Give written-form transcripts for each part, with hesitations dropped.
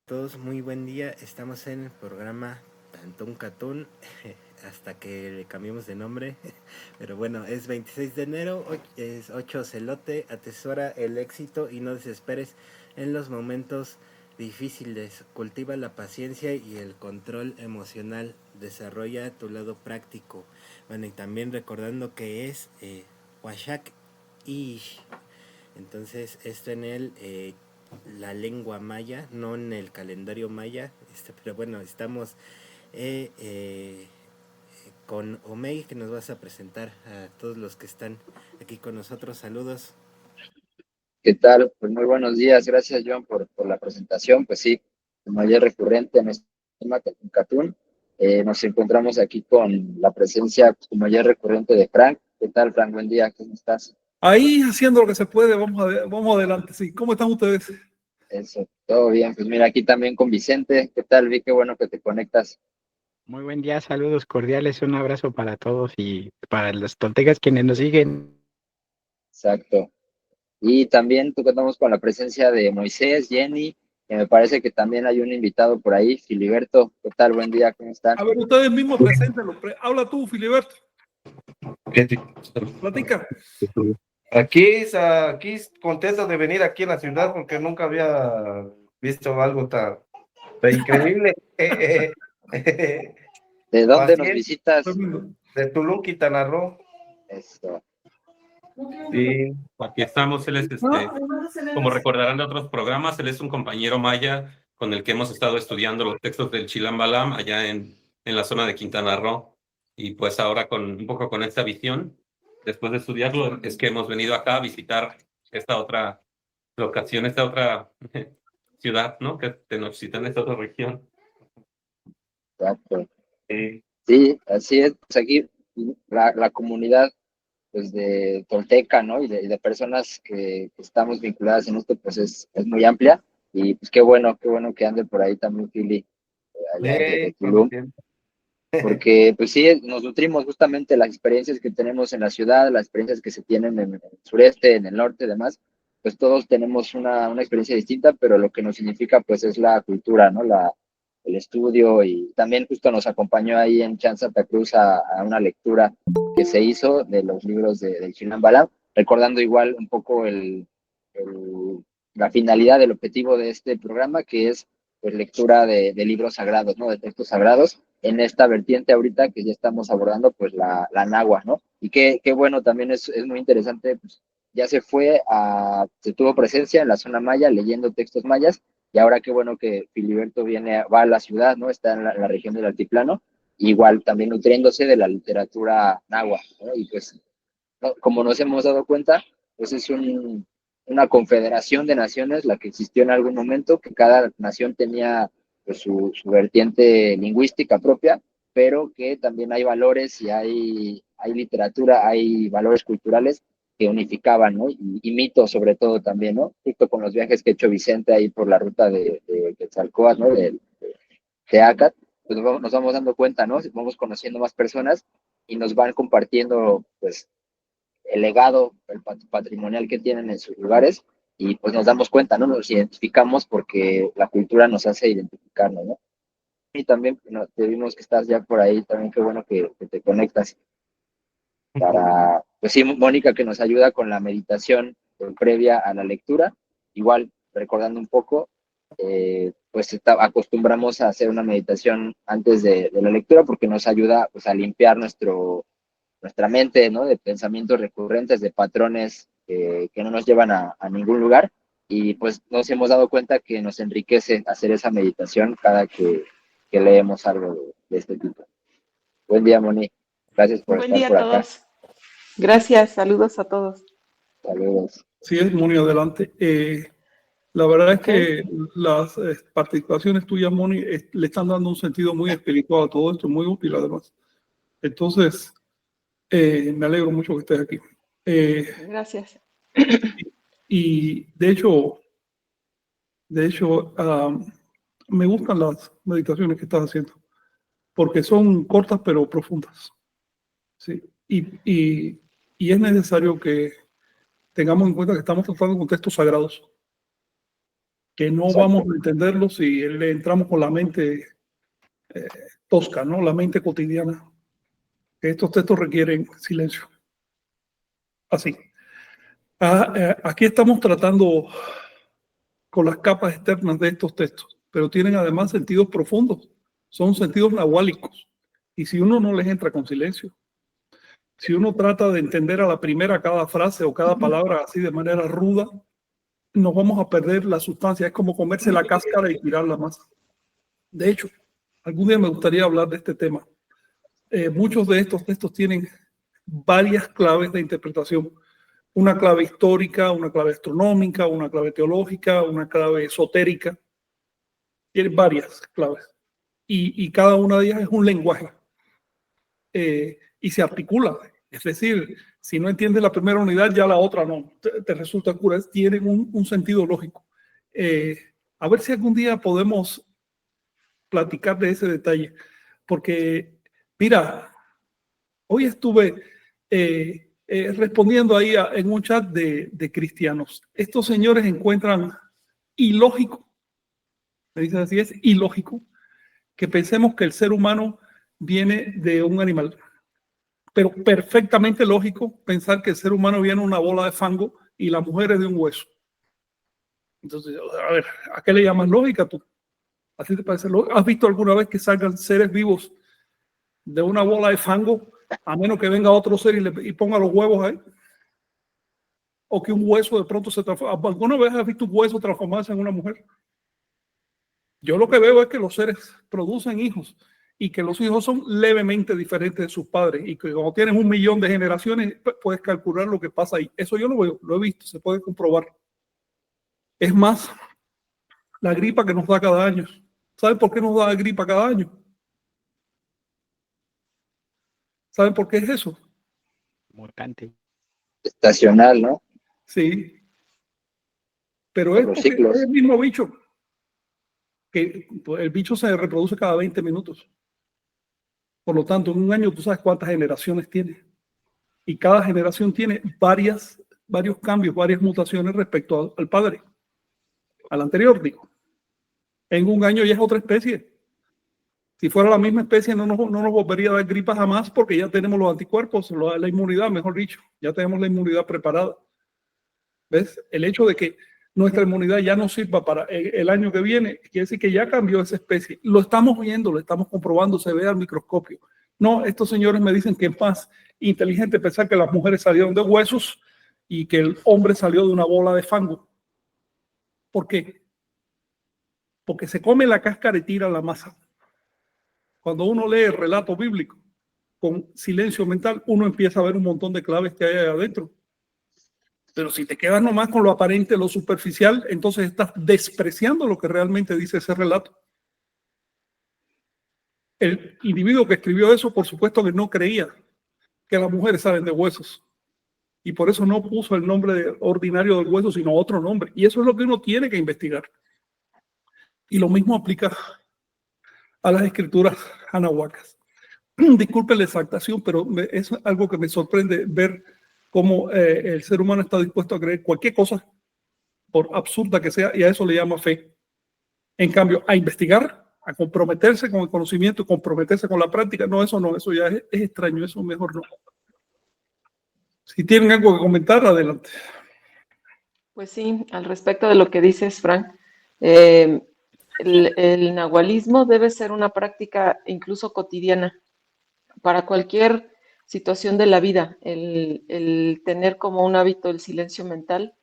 Todos muy buen día, estamos en el programa Tantún Catún hasta que le cambiemos de nombre, pero bueno, es 26 de enero, es 8 celote, atesora el éxito y no desesperes en los momentos difíciles, cultiva la paciencia y el control emocional, desarrolla tu lado práctico, bueno, y también recordando que es Washak Ish, entonces esto en el la lengua maya, no en el calendario maya, pero bueno, estamos eh, eh, con Omei, que nos vas a presentar a todos los que están aquí con nosotros. Saludos. ¿Qué tal? Pues muy buenos días. Gracias, John, por la presentación. Pues sí, como ya es recurrente en este tema, Catún, nos encontramos aquí con la presencia, pues, como ya es recurrente, de Frank. ¿Qué tal, Frank? Buen día, ¿cómo estás? Ahí haciendo lo que se puede, vamos adelante. Sí, ¿cómo están ustedes? Eso, todo bien. Pues mira, aquí también con Vicente. ¿Qué tal, Vi? Qué bueno que te conectas. Muy buen día, saludos cordiales, un abrazo para todos y para los toltecas quienes nos siguen. Exacto. Y también tú contamos con la presencia de Moisés, Jenny, que me parece que también hay un invitado por ahí, Filiberto. ¿Qué tal? Buen día, ¿cómo están? A ver, ustedes mismos preséntenlo. Habla tú, Filiberto. Platica. Aquí contento de venir aquí en la ciudad porque nunca había visto algo tan increíble. ¿De dónde Más nos bien visitas? de Tulum, Quintana Roo. Esto. Y Aquí estamos, él es como recordarán de otros programas, él es un compañero maya con el que hemos estado estudiando los textos del Chilam Balam allá en la zona de Quintana Roo. Y pues ahora un poco con esta visión, después de estudiarlo, es que hemos venido acá a visitar esta otra locación, esta otra ciudad, ¿no? Que Tenochtitlan, esta otra región. Exacto. Eh, Sí, así es. Pues aquí la comunidad, pues, de Tolteca, ¿no? Y de personas que estamos vinculadas en esto, pues es muy amplia. Y pues qué bueno que ande por ahí también Fili, allá de Tulum, conociendo. porque pues sí, nos nutrimos justamente de las experiencias que tenemos en la ciudad, las experiencias que se tienen en el sureste, en el norte y demás. Pues todos tenemos una experiencia distinta, pero lo que nos significa pues es la cultura, ¿no? El estudio, y también justo nos acompañó ahí en Chan Santa Cruz a una lectura que se hizo de los libros del Chilam Balam, recordando igual un poco la finalidad, el objetivo de este programa, que es pues lectura de libros sagrados, ¿no? De textos sagrados, en esta vertiente ahorita que ya estamos abordando, pues la náhuatl, ¿no? Y qué bueno, también es muy interesante, pues ya se tuvo presencia en la zona maya leyendo textos mayas, y ahora qué bueno que Filiberto va a la ciudad, ¿no? Está en la región del altiplano, igual también nutriéndose de la literatura náhuatl, ¿no? Y pues, ¿no? Como nos hemos dado cuenta, pues es una confederación de naciones la que existió en algún momento, que cada nación tenía pues su vertiente lingüística propia, pero que también hay valores y hay literatura, hay valores culturales que unificaban, ¿no? Y mitos sobre todo también, ¿no? Justo con los viajes que ha hecho Vicente ahí por la ruta de Quetzalcóatl, ¿no? De Acat, pues nos vamos dando cuenta, ¿no? Vamos conociendo más personas y nos van compartiendo, pues, el legado, el patrimonial que tienen en sus lugares, y pues nos damos cuenta, ¿no? Nos identificamos porque la cultura nos hace identificarnos, ¿no? Y también te vimos que estás ya por ahí, también qué bueno que te conectas para, pues sí, Mónica, que nos ayuda con la meditación previa a la lectura, igual recordando un poco, pues acostumbramos a hacer una meditación antes de la lectura porque nos ayuda, pues, a limpiar nuestra mente, ¿no? De pensamientos recurrentes, de patrones que no nos llevan a ningún lugar, y pues nos hemos dado cuenta que nos enriquece hacer esa meditación cada que leemos algo de este tipo. Buen día, Moni. Gracias por Buen estar día por a acá. todos. Gracias, saludos a todos. Saludos. Sí, es Moni, adelante. La verdad es Ok. que las participaciones tuyas, Moni, le están dando un sentido muy espiritual a todo esto, muy útil además. Entonces, me alegro mucho que estés aquí. Gracias. Y de hecho, me gustan las meditaciones que estás haciendo, porque son cortas pero profundas. ¿Sí? Y es necesario que tengamos en cuenta que estamos tratando con textos sagrados. que no Exacto. vamos a entenderlo si le entramos con la mente tosca, ¿no? La mente cotidiana. Que estos textos requieren silencio. Así. Aquí estamos tratando con las capas externas de estos textos, pero tienen además sentidos profundos. Son sentidos nahuálicos. Y si uno no les entra con silencio, si uno trata de entender a la primera cada frase o cada palabra así de manera ruda, nos vamos a perder la sustancia. Es como comerse la cáscara y tirar la masa. De hecho, algún día me gustaría hablar de este tema. Muchos de estos textos tienen varias claves de interpretación. Una clave histórica, una clave astronómica, una clave teológica, una clave esotérica. Tienen varias claves. Y cada una de ellas es un lenguaje. Y se articula. Es decir, si no entiendes la primera unidad, ya la otra no. Te resulta cura. Tienen un sentido lógico. A ver si algún día podemos platicar de ese detalle. Porque, mira, hoy estuve respondiendo ahí en un chat de cristianos. Estos señores encuentran ilógico, me dicen así, es ilógico que pensemos que el ser humano viene de un animal, pero perfectamente lógico pensar que el ser humano viene de una bola de fango y la mujer es de un hueso. Entonces, a ver, ¿a qué le llamas lógica tú? ¿Así te parece lógico? ¿Has visto alguna vez que salgan seres vivos de una bola de fango, a menos que venga otro ser y ponga los huevos ahí? O que un hueso de pronto se transforma. ¿Alguna vez has visto un hueso transformarse en una mujer? Yo lo que veo es que los seres producen hijos y que los hijos son levemente diferentes de sus padres y que cuando tienes 1 millón de generaciones puedes calcular lo que pasa ahí. Eso yo lo veo, lo he visto, se puede comprobar. Es más, la gripa que nos da cada año. ¿Saben por qué nos da gripa cada año? ¿Saben por qué es eso? Mutante. Estacional, ¿no? Sí. Pero Por es los porque ciclos. es el mismo bicho. Que el bicho se reproduce cada 20 minutos. Por lo tanto, en un año tú sabes cuántas generaciones tiene. Y cada generación tiene varios cambios, varias mutaciones respecto al padre. Al anterior, digo. En un año ya es otra especie. Si fuera la misma especie, no nos volvería a dar gripa jamás porque ya tenemos los anticuerpos, la inmunidad, mejor dicho. Ya tenemos la inmunidad preparada. ¿Ves? El hecho de que nuestra inmunidad ya no sirva para el año que viene, quiere decir que ya cambió esa especie. Lo estamos viendo, lo estamos comprobando, se ve al microscopio. No, estos señores me dicen que es más inteligente pensar que las mujeres salieron de huesos y que el hombre salió de una bola de fango. ¿Por qué? Porque se come la cáscara y tira la masa. Cuando uno lee el relato bíblico con silencio mental, uno empieza a ver un montón de claves que hay ahí adentro. Pero si te quedas nomás con lo aparente, lo superficial, entonces estás despreciando lo que realmente dice ese relato. El individuo que escribió eso, por supuesto que no creía que las mujeres salen de huesos. Y por eso no puso el nombre ordinario del hueso, sino otro nombre. Y eso es lo que uno tiene que investigar. Y lo mismo aplica a las escrituras anahuacas. Disculpen la exaltación, pero es algo que me sorprende ver cómo el ser humano está dispuesto a creer cualquier cosa, por absurda que sea, y a eso le llama fe. En cambio, a investigar, a comprometerse con el conocimiento, comprometerse con la práctica, no, eso ya es extraño, eso mejor no. Si tienen algo que comentar, adelante. Pues sí, al respecto de lo que dices, Frank, el nahualismo debe ser una práctica incluso cotidiana para cualquier situación de la vida. El tener como un hábito el silencio mental,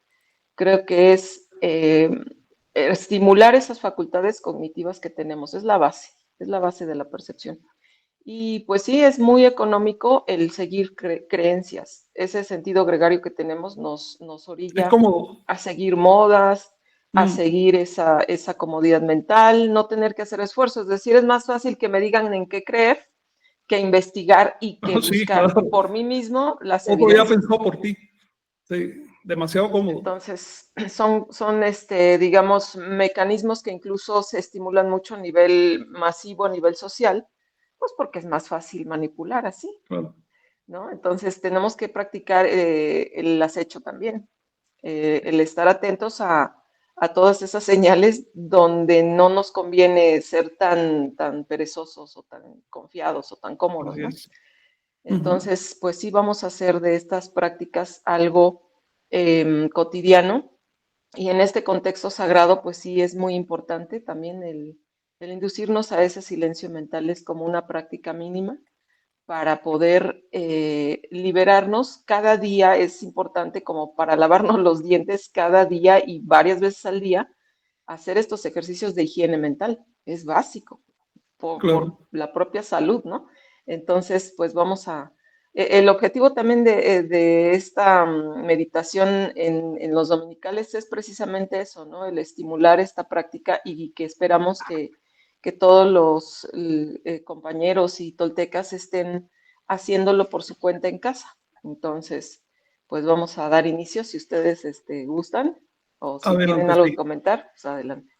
creo que es estimular esas facultades cognitivas que tenemos, es la base de la percepción. Y pues sí, es muy económico el seguir creencias. Ese sentido gregario que tenemos nos orilla a seguir modas, a seguir esa comodidad mental, no tener que hacer esfuerzos. Es decir, es más fácil que me digan en qué creer que investigar y que buscar claro, por mí mismo las evidencias. Ya pensó por ti. Sí, demasiado cómodo. Entonces, son digamos, mecanismos que incluso se estimulan mucho a nivel masivo, a nivel social, pues porque es más fácil manipular así, claro, ¿no? Entonces, tenemos que practicar el acecho también, el estar atentos a a todas esas señales donde no nos conviene ser tan perezosos o tan confiados o tan cómodos, Así ¿no? es. Entonces, pues sí vamos a hacer de estas prácticas algo cotidiano, y en este contexto sagrado, pues sí es muy importante también el inducirnos a ese silencio mental es como una práctica mínima para poder liberarnos. Cada día es importante como para lavarnos los dientes cada día y varias veces al día, hacer estos ejercicios de higiene mental. Es básico por Claro. la propia salud, ¿no? Entonces, pues vamos a... El objetivo también de esta meditación en los dominicales es precisamente eso, ¿no? El estimular esta práctica y que esperamos que todos los compañeros y toltecas estén haciéndolo por su cuenta en casa. Entonces, pues vamos a dar inicio si ustedes gustan o si tienen Adelante, algo que sí. comentar, pues adelante.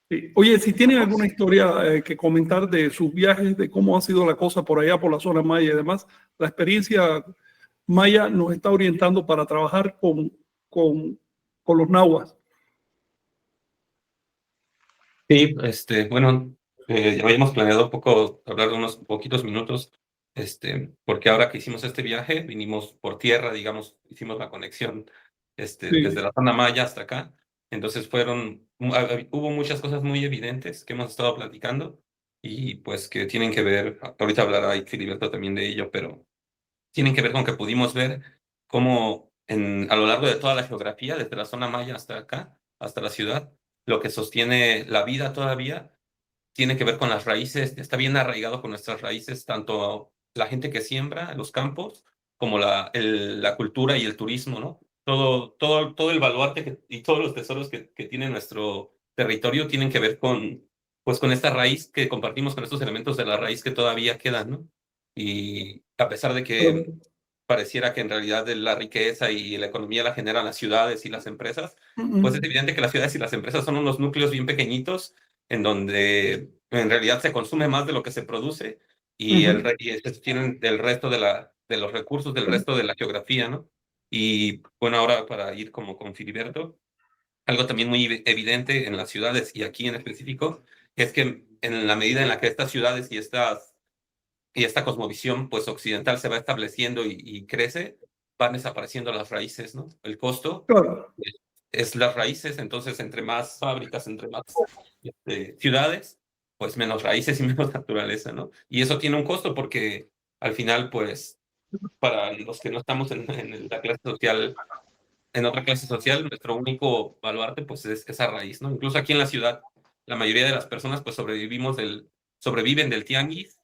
Sí. Oye, si tienen alguna historia que comentar de sus viajes, de cómo ha sido la cosa por allá, por la zona maya y demás, la experiencia maya nos está orientando para trabajar con los nahuas. Sí, bueno, ya habíamos planeado un poco hablar de unos poquitos minutos, porque ahora que hicimos este viaje, vinimos por tierra, digamos, hicimos la conexión, Sí. desde la zona maya hasta acá. Entonces hubo muchas cosas muy evidentes que hemos estado platicando y pues que tienen que ver, ahorita hablará Filiberto también de ello, pero tienen que ver con que pudimos ver cómo a lo largo de toda la geografía, desde la zona maya hasta acá, hasta la ciudad, lo que sostiene la vida todavía tiene que ver con las raíces, está bien arraigado con nuestras raíces, tanto la gente que siembra en los campos como la cultura y el turismo, ¿no? Todo el baluarte y todos los tesoros que tiene nuestro territorio tienen que ver pues, con esta raíz que compartimos, con estos elementos de la raíz que todavía quedan, ¿no? Y a pesar de que pareciera que en realidad la riqueza y la economía la generan las ciudades y las empresas, pues es evidente que las ciudades y las empresas son unos núcleos bien pequeñitos en donde en realidad se consume más de lo que se produce y se tienen del resto de los recursos del resto de la geografía, ¿no? Y bueno, ahora para ir como con Filiberto, algo también muy evidente en las ciudades y aquí en específico es que en la medida en la que estas ciudades y esta cosmovisión pues occidental se va estableciendo y crece, van desapareciendo las raíces, ¿no? El costo Claro. es las raíces, entonces entre más fábricas, entre más ciudades, pues menos raíces y menos naturaleza, ¿no? Y eso tiene un costo porque al final, pues, para los que no estamos en la clase social, en otra clase social, nuestro único baluarte, pues, es esa raíz, ¿no? Incluso aquí en la ciudad, la mayoría de las personas, pues, sobreviven del tianguis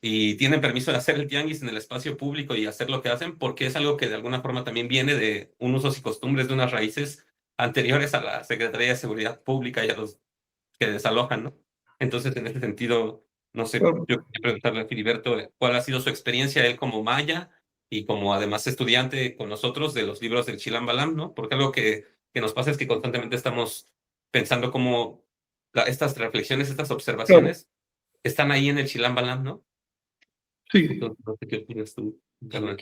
y tienen permiso de hacer el tianguis en el espacio público y hacer lo que hacen porque es algo que de alguna forma también viene de un usos y costumbres de unas raíces anteriores a la Secretaría de Seguridad Pública y a los que desalojan, ¿no? Entonces, en ese sentido, no sé, Claro. yo quería preguntarle a Filiberto cuál ha sido su experiencia él como maya y como además estudiante con nosotros de los libros del Chilam Balam, ¿no? Porque algo que nos pasa es que constantemente estamos pensando cómo estas reflexiones, estas observaciones están ahí en el Chilam Balam, ¿no? Sí. Entonces, no sé qué opinas tú, carnal,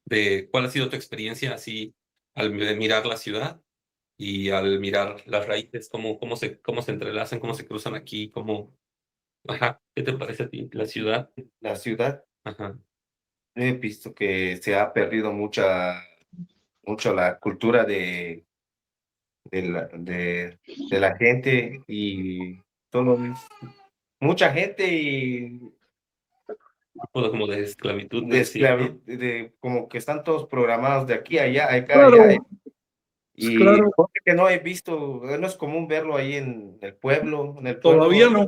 de cuál ha sido tu experiencia así al mirar la ciudad y al mirar las raíces, cómo se entrelazan, cómo se cruzan aquí, ajá, ¿qué te parece a ti la ciudad? La ciudad, Ajá, he visto que se ha perdido mucho la cultura de la gente y todo, mucha gente y tipo como de esclavitud, me decía, ¿no? como que están todos programados de aquí a allá, acá, allá. Claro. Y Claro. cosa que no he visto, no es común verlo ahí en el pueblo, Todavía no.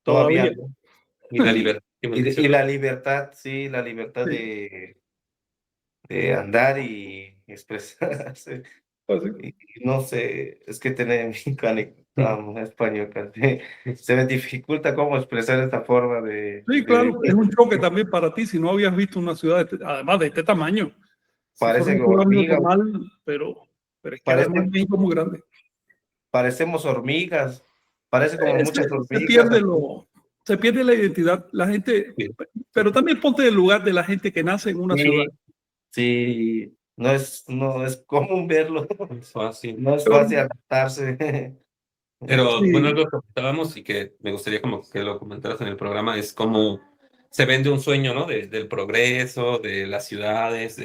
todavía, Todavía. ¿no? Y la libertad que Y mencionas. la libertad, sí, la libertad Sí. de andar y expresarse. Así. Y no sé, es que tener español, se me dificulta cómo expresar esta forma Sí, claro, es un choque también para ti si no habías visto una ciudad, además de este tamaño. Si fuera parece una ciudad hormiga, normal, pero es que además parece, México es muy grande. parecemos hormigas, parece como Es que muchas hormigas. se pierde la identidad. La gente, Sí. pero también ponte en el lugar de la gente que nace en una ciudad. Sí, sí, no es común verlo, Es fácil. no es fácil adaptarse. Pero Sí. bueno, lo que comentábamos y que me gustaría como que lo comentaras en el programa es cómo se vende un sueño, ¿no? Del progreso, de las ciudades,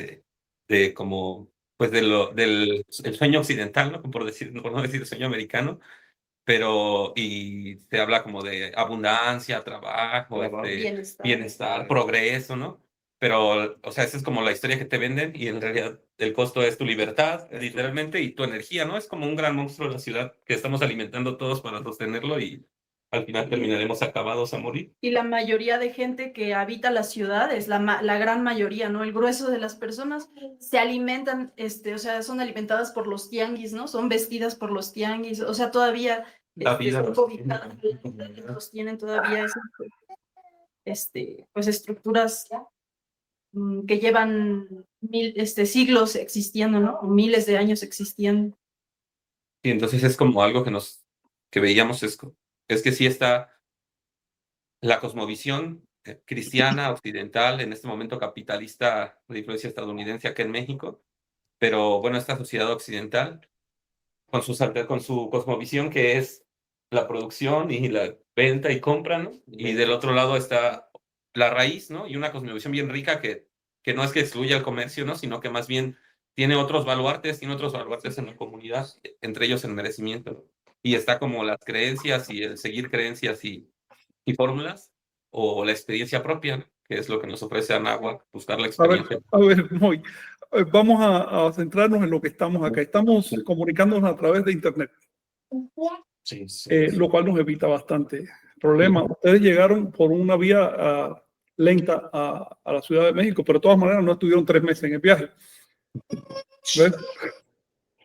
de como, pues del el sueño occidental, ¿no? Por no decir sueño americano, pero y se habla como de abundancia, trabajo, bienestar, progreso, ¿no? Pero, o sea, esa es como la historia que te venden y en realidad el costo es tu libertad, literalmente, y tu energía, ¿no? Es como un gran monstruo de la ciudad que estamos alimentando todos para sostenerlo y al final terminaremos acabados a morir. Y la mayoría de gente que habita las ciudades, la gran mayoría, ¿no? El grueso de las personas se alimentan, o sea, son alimentadas por los tianguis, ¿no? Son vestidas por los tianguis, o sea, todavía La vida son los cobijadas, los tienen todavía pues estructuras que llevan siglos existiendo, ¿no? O miles de años existiendo. Y entonces es como algo que veíamos, es que sí está la cosmovisión cristiana, occidental, en este momento capitalista de influencia estadounidense acá en México, pero bueno, esta sociedad occidental con su cosmovisión que es la producción y la venta y compra, ¿no? Y del otro lado está la raíz, ¿no? Y una cosmovisión bien rica que no es que excluya el comercio, ¿no? Sino que más bien tiene otros baluartes en la comunidad, entre ellos el merecimiento, ¿no? Y está como las creencias y el seguir creencias y fórmulas, o la experiencia propia, ¿no? Que es lo que nos ofrece Anáhuac, buscar la experiencia. A ver, Moy, vamos a centrarnos en lo que estamos acá. Estamos comunicándonos a través de Internet, Sí, sí. lo cual nos evita bastante problema. Ustedes llegaron por una vía lenta a la Ciudad de México, pero de todas maneras no estuvieron 3 meses en el viaje. ¿Ves?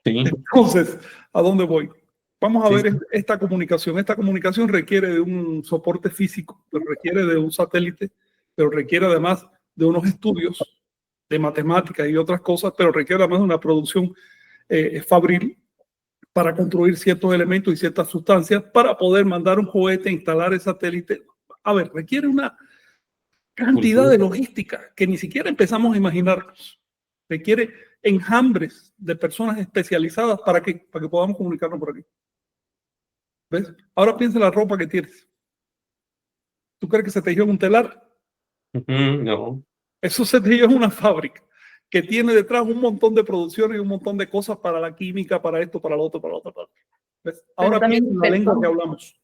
Sí. Entonces, ¿a dónde voy? Vamos a ver esta comunicación. Esta comunicación requiere de un soporte físico, pero requiere de un satélite, pero requiere además de unos estudios de matemáticas y otras cosas, pero requiere además de una producción fabril para construir ciertos elementos y ciertas sustancias para poder mandar un cohete, instalar el satélite. A ver, requiere una cantidad de logística que ni siquiera empezamos a imaginarnos. Requiere enjambres de personas especializadas para que podamos comunicarnos por aquí. ¿Ves? Ahora piensa en la ropa que tienes. ¿Tú crees que se tejió en un telar? No. Eso se tejió en una fábrica que tiene detrás un montón de producciones y un montón de cosas para la química, para esto, para lo otro, para lo otro. ¿Ves? Ahora piensa en la lengua que hablamos.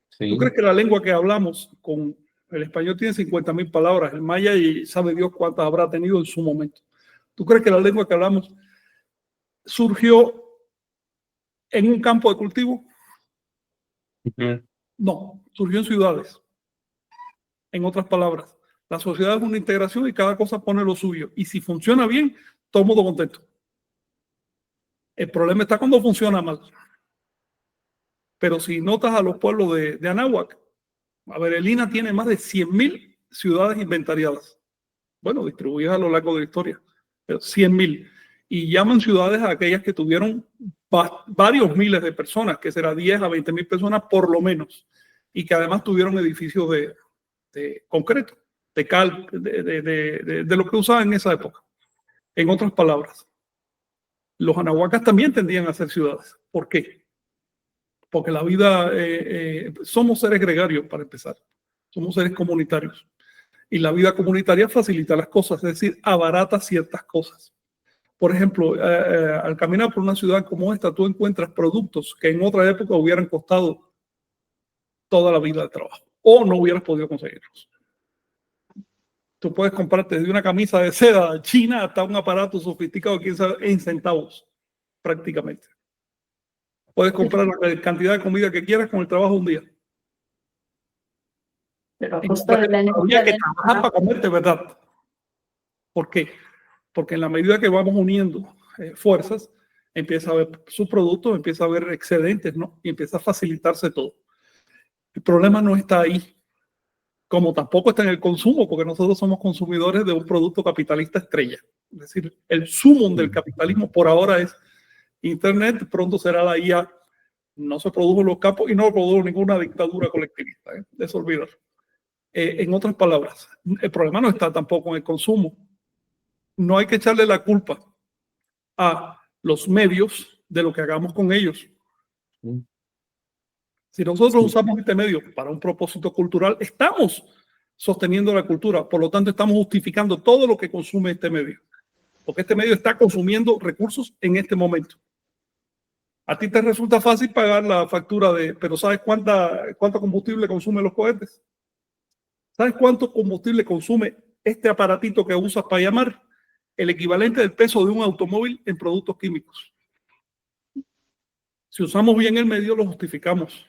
Sí. ¿Tú crees que la lengua que hablamos con el español tiene 50,000 palabras? El maya y sabe Dios cuántas habrá tenido en su momento. ¿Tú crees que la lengua que hablamos surgió en un campo de cultivo? No, surgió en ciudades. En otras palabras, la sociedad es una integración y cada cosa pone lo suyo. Y si funciona bien, todo el mundo contento. El problema está cuando funciona mal. Pero si notas a los pueblos de Anáhuac, a ver, el INA tiene más de 100,000 ciudades inventariadas. Bueno, distribuidas a lo largo de la historia, pero 100,000. Y llaman ciudades a aquellas que tuvieron varios miles de personas, que será 10 a 20,000 personas por lo menos, y que además tuvieron edificios de concreto, de cal, de lo que usaban en esa época. En otras palabras, los anahuacas también tendían a ser ciudades. ¿Por qué? Porque la vida, somos seres gregarios para empezar, somos seres comunitarios. Y la vida comunitaria facilita las cosas, es decir, abarata ciertas cosas. Por ejemplo, al caminar por una ciudad como esta, tú encuentras productos que en otra época hubieran costado toda la vida de trabajo o no hubieras podido conseguirlos. Tú puedes comprarte desde una camisa de seda china hasta un aparato sofisticado en centavos, prácticamente. Puedes comprar la cantidad de comida que quieras con el trabajo de un día. Pero a costa de la energía que trabajar para comerte, ¿verdad? ¿Por qué? Porque en la medida que vamos uniendo fuerzas, empieza a haber subproductos, empieza a haber excedentes, ¿no? Y empieza a facilitarse todo. El problema no está ahí, como tampoco está en el consumo, porque nosotros somos consumidores de un producto capitalista estrella. Es decir, el sumum del capitalismo por ahora es Internet, pronto será la IA. No se produjo en los campos y no produjo ninguna dictadura colectivista, de eso olvidar. En otras palabras, el problema no está tampoco en el consumo. No hay que echarle la culpa a los medios de lo que hagamos con ellos. Si nosotros usamos este medio para un propósito cultural, estamos sosteniendo la cultura, por lo tanto estamos justificando todo lo que consume este medio, porque este medio está consumiendo recursos en este momento. A ti te resulta fácil pagar la factura pero ¿sabes cuánto combustible consumen los cohetes? ¿Sabes cuánto combustible consume este aparatito que usas para llamar? El equivalente del peso de un automóvil en productos químicos. Si usamos bien el medio, lo justificamos.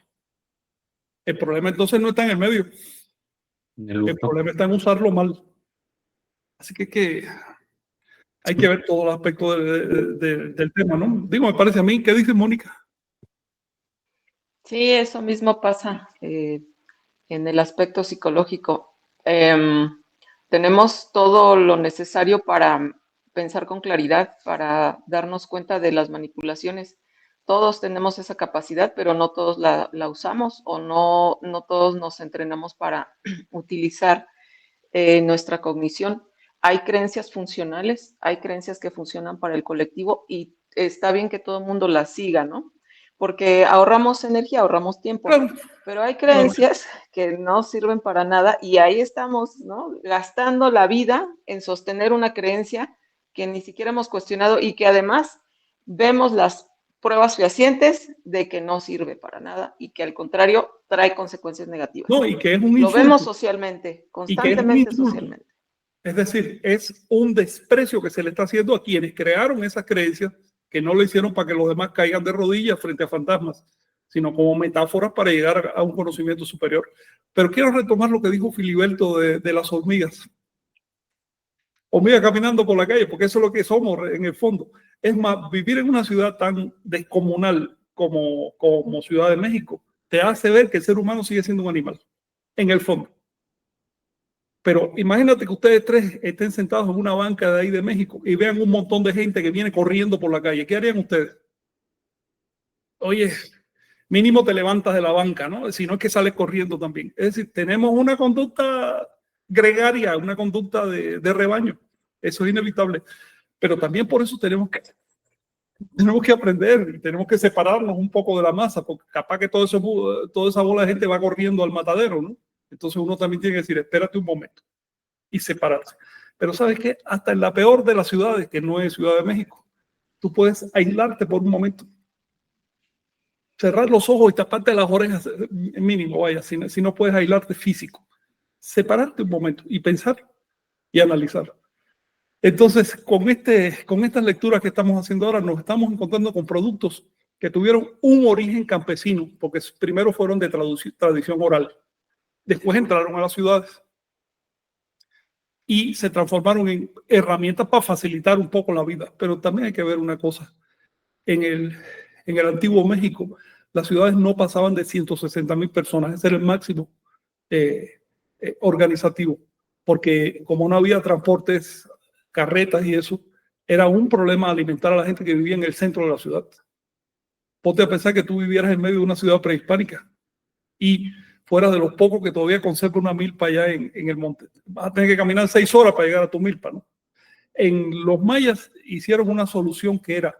El problema entonces no está en el medio. El problema está en usarlo mal. Así que hay que ver todo el aspecto del tema, ¿no? Digo, me parece a mí. ¿Qué dice Mónica? Sí, eso mismo pasa en el aspecto psicológico. Tenemos todo lo necesario para pensar con claridad, para darnos cuenta de las manipulaciones. Todos tenemos esa capacidad, pero no todos la usamos o no todos nos entrenamos para utilizar nuestra cognición. Hay creencias funcionales, hay creencias que funcionan para el colectivo y está bien que todo el mundo las siga, ¿no? Porque ahorramos energía, ahorramos tiempo, pero hay creencias que no sirven para nada y ahí estamos, ¿no? Gastando la vida en sostener una creencia que ni siquiera hemos cuestionado y que además vemos las pruebas fehacientes de que no sirve para nada y que al contrario trae consecuencias negativas. No, y que es un insulto. Lo vemos socialmente, constantemente socialmente. Es decir, es un desprecio que se le está haciendo a quienes crearon esas creencias, que no lo hicieron para que los demás caigan de rodillas frente a fantasmas, sino como metáforas para llegar a un conocimiento superior. Pero quiero retomar lo que dijo Filiberto de las hormigas. Hormigas caminando por la calle, porque eso es lo que somos en el fondo. Es más, vivir en una ciudad tan descomunal como Ciudad de México te hace ver que el ser humano sigue siendo un animal, en el fondo. Pero imagínate que ustedes tres estén sentados en una banca de ahí de México y vean un montón de gente que viene corriendo por la calle. ¿Qué harían ustedes? Oye, mínimo te levantas de la banca, ¿no? Si no es que sales corriendo también. Es decir, tenemos una conducta gregaria, una conducta de rebaño. Eso es inevitable. Pero también por eso tenemos que aprender, tenemos que separarnos un poco de la masa, porque capaz que toda esa bola de gente va corriendo al matadero, ¿no? Entonces uno también tiene que decir, espérate un momento y separarse. Pero ¿sabes qué? Hasta en la peor de las ciudades, que no es Ciudad de México, tú puedes aislarte por un momento. Cerrar los ojos y taparte las orejas, mínimo, vaya, si no puedes aislarte físico. Separarte un momento y pensar y analizar. Entonces, con estas lecturas que estamos haciendo ahora, nos estamos encontrando con productos que tuvieron un origen campesino, porque primero fueron de tradición oral. Después entraron a las ciudades y se transformaron en herramientas para facilitar un poco la vida. Pero también hay que ver una cosa. En el antiguo México, las ciudades no pasaban de 160,000 personas. Ese era el máximo organizativo. Porque como no había transportes, carretas y eso, era un problema alimentar a la gente que vivía en el centro de la ciudad. Ponte a pensar que tú vivieras en medio de una ciudad prehispánica y fuera de los pocos que todavía conserva una milpa allá en el monte. Vas a tener que caminar 6 horas para llegar a tu milpa, ¿no? En los mayas hicieron una solución que era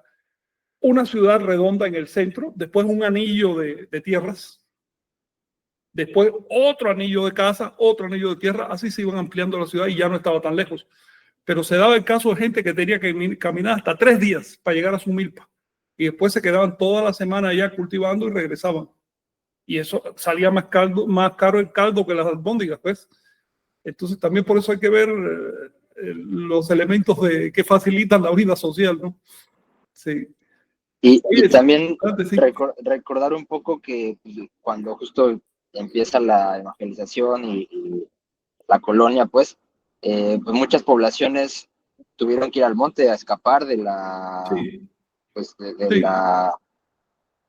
una ciudad redonda en el centro, después un anillo de tierras, después otro anillo de casa, otro anillo de tierra, así se iban ampliando la ciudad y ya no estaba tan lejos. Pero se daba el caso de gente que tenía que caminar hasta 3 días para llegar a su milpa y después se quedaban toda la semana allá cultivando y regresaban. Y eso salía más caro el caldo que las albóndigas, pues. Entonces también por eso hay que ver los elementos que facilitan la vida social, ¿no? Sí. Y también sí, recordar un poco que pues, cuando justo empieza la evangelización y la colonia, pues muchas poblaciones tuvieron que ir al monte a escapar de sí. Pues sí.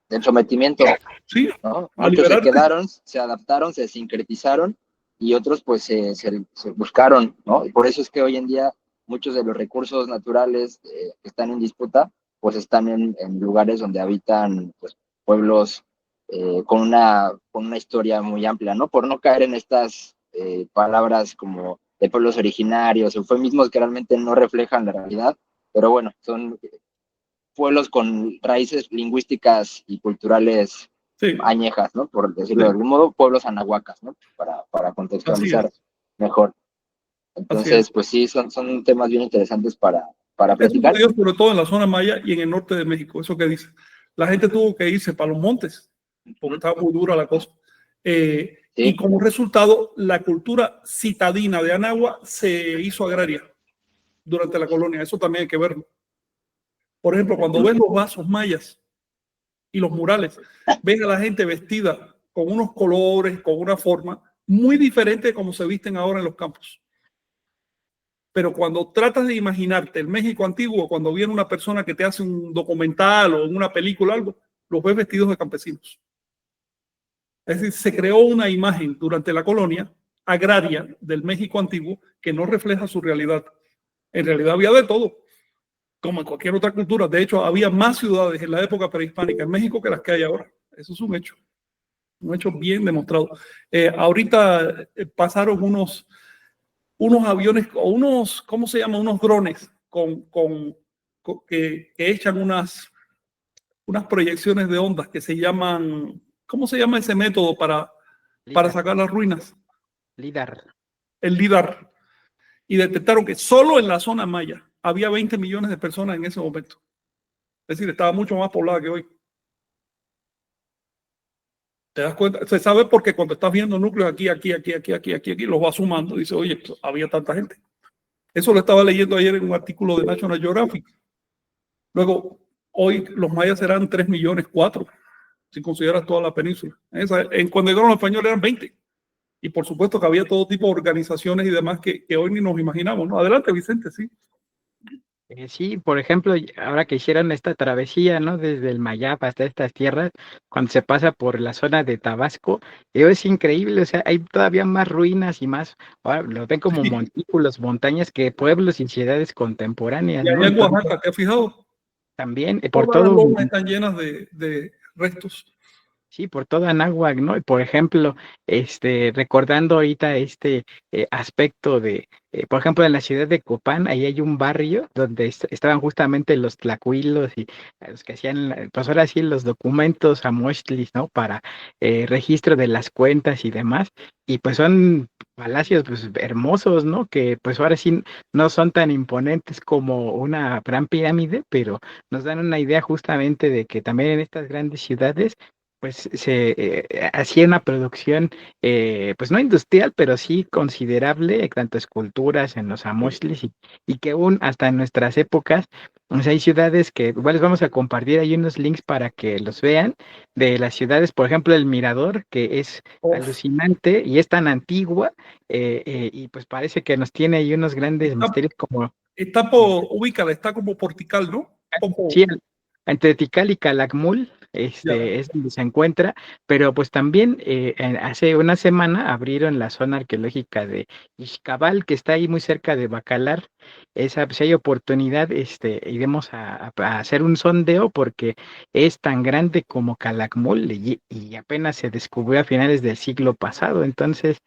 Del sometimiento, sí, ¿no? Muchos se quedaron, se adaptaron, se sincretizaron y otros pues se buscaron, ¿no? Y por eso es que hoy en día muchos de los recursos naturales que están en disputa pues están en lugares donde habitan pues, pueblos con una historia muy amplia, ¿no? Por no caer en estas palabras como de pueblos originarios, eufemismos que realmente no reflejan la realidad, pero bueno, son pueblos con raíces lingüísticas y culturales Sí, añejas, ¿no? Por decirlo de sí, algún modo, pueblos anahuacas, ¿no? Para así contextualizar es, mejor. así es. Entonces, pues sí, son temas bien interesantes para Eso platicar. sucedió sobre todo en la zona maya y en el norte de México, eso que dice. La gente tuvo que irse para los montes, porque estaba muy dura la cosa. Y Sí, como resultado, la cultura citadina de Anagua se hizo agraria durante la colonia. Eso también hay que verlo. Por ejemplo, cuando ves los vasos mayas y los murales, ves a la gente vestida con unos colores, con una forma muy diferente de como se visten ahora en los campos. Pero cuando tratas de imaginarte el México antiguo, cuando viene una persona que te hace un documental o una película, algo, los ves vestidos de campesinos. Es decir, se creó una imagen durante la colonia agraria del México antiguo que no refleja su realidad. En realidad había de todo, como en cualquier otra cultura. De hecho, había más ciudades en la época prehispánica en México que las que hay ahora. Eso es un hecho bien demostrado. Ahorita pasaron unos aviones o unos, ¿cómo se llama? Unos drones que echan unas proyecciones de ondas que se llaman, ¿cómo se llama ese método para LIDAR, sacar las ruinas? LIDAR. El LIDAR. Y detectaron que solo en la zona maya había 20 millones de personas en ese momento. Es decir, estaba mucho más poblada que hoy. ¿Te das cuenta? Se sabe porque cuando estás viendo núcleos aquí, los vas sumando y dices, oye, pues, había tanta gente. Eso lo estaba leyendo ayer en un artículo de National Geographic. Luego, hoy los mayas serán 3 millones 4, si consideras toda la península. Cuando llegaron los españoles eran 20. Y por supuesto que había todo tipo de organizaciones y demás que hoy ni nos imaginamos, ¿no? Adelante, Vicente, sí. Sí, por ejemplo, ahora que hicieron esta travesía, ¿no? Desde el Mayab hasta estas tierras, cuando se pasa por la zona de Tabasco, es increíble, o sea, hay todavía más ruinas y más, ahora lo ven como Sí. montículos, montañas que pueblos y ciudades contemporáneas, Y ¿no? allá en Entonces, Oaxaca, ¿te has fijado? también por Todas las todo. lomas están llenas de restos. Sí, por toda Anáhuac, ¿no? Y por ejemplo, recordando ahorita aspecto de, por ejemplo, en la ciudad de Copán, ahí hay un barrio donde estaban justamente los tlacuilos y los que hacían, pues ahora sí, los documentos amochtlis, ¿no? Para registro de las cuentas y demás. Y pues son palacios, pues hermosos, ¿no? Que pues ahora sí no son tan imponentes como una gran pirámide, pero nos dan una idea justamente de que también en estas grandes ciudades pues se hacía una producción, pues no industrial, pero sí considerable, tanto esculturas en los amoxtlis y que aún hasta en nuestras épocas, pues hay ciudades que igual les vamos a compartir ahí unos links para que los vean, de las ciudades, por ejemplo, el Mirador, que es Uf. alucinante y es tan antigua, y pues parece que nos tiene ahí unos grandes Está, misterios como... ubícala, está como portical, ¿no? Como, Sí, entre Tikal y Calakmul, ya. es donde se encuentra, pero pues también hace una semana abrieron la zona arqueológica de Ixcabal, que está ahí muy cerca de Bacalar. Esa, pues, si hay oportunidad, iremos a hacer un sondeo porque es tan grande como Calakmul y apenas se descubrió a finales del siglo pasado, entonces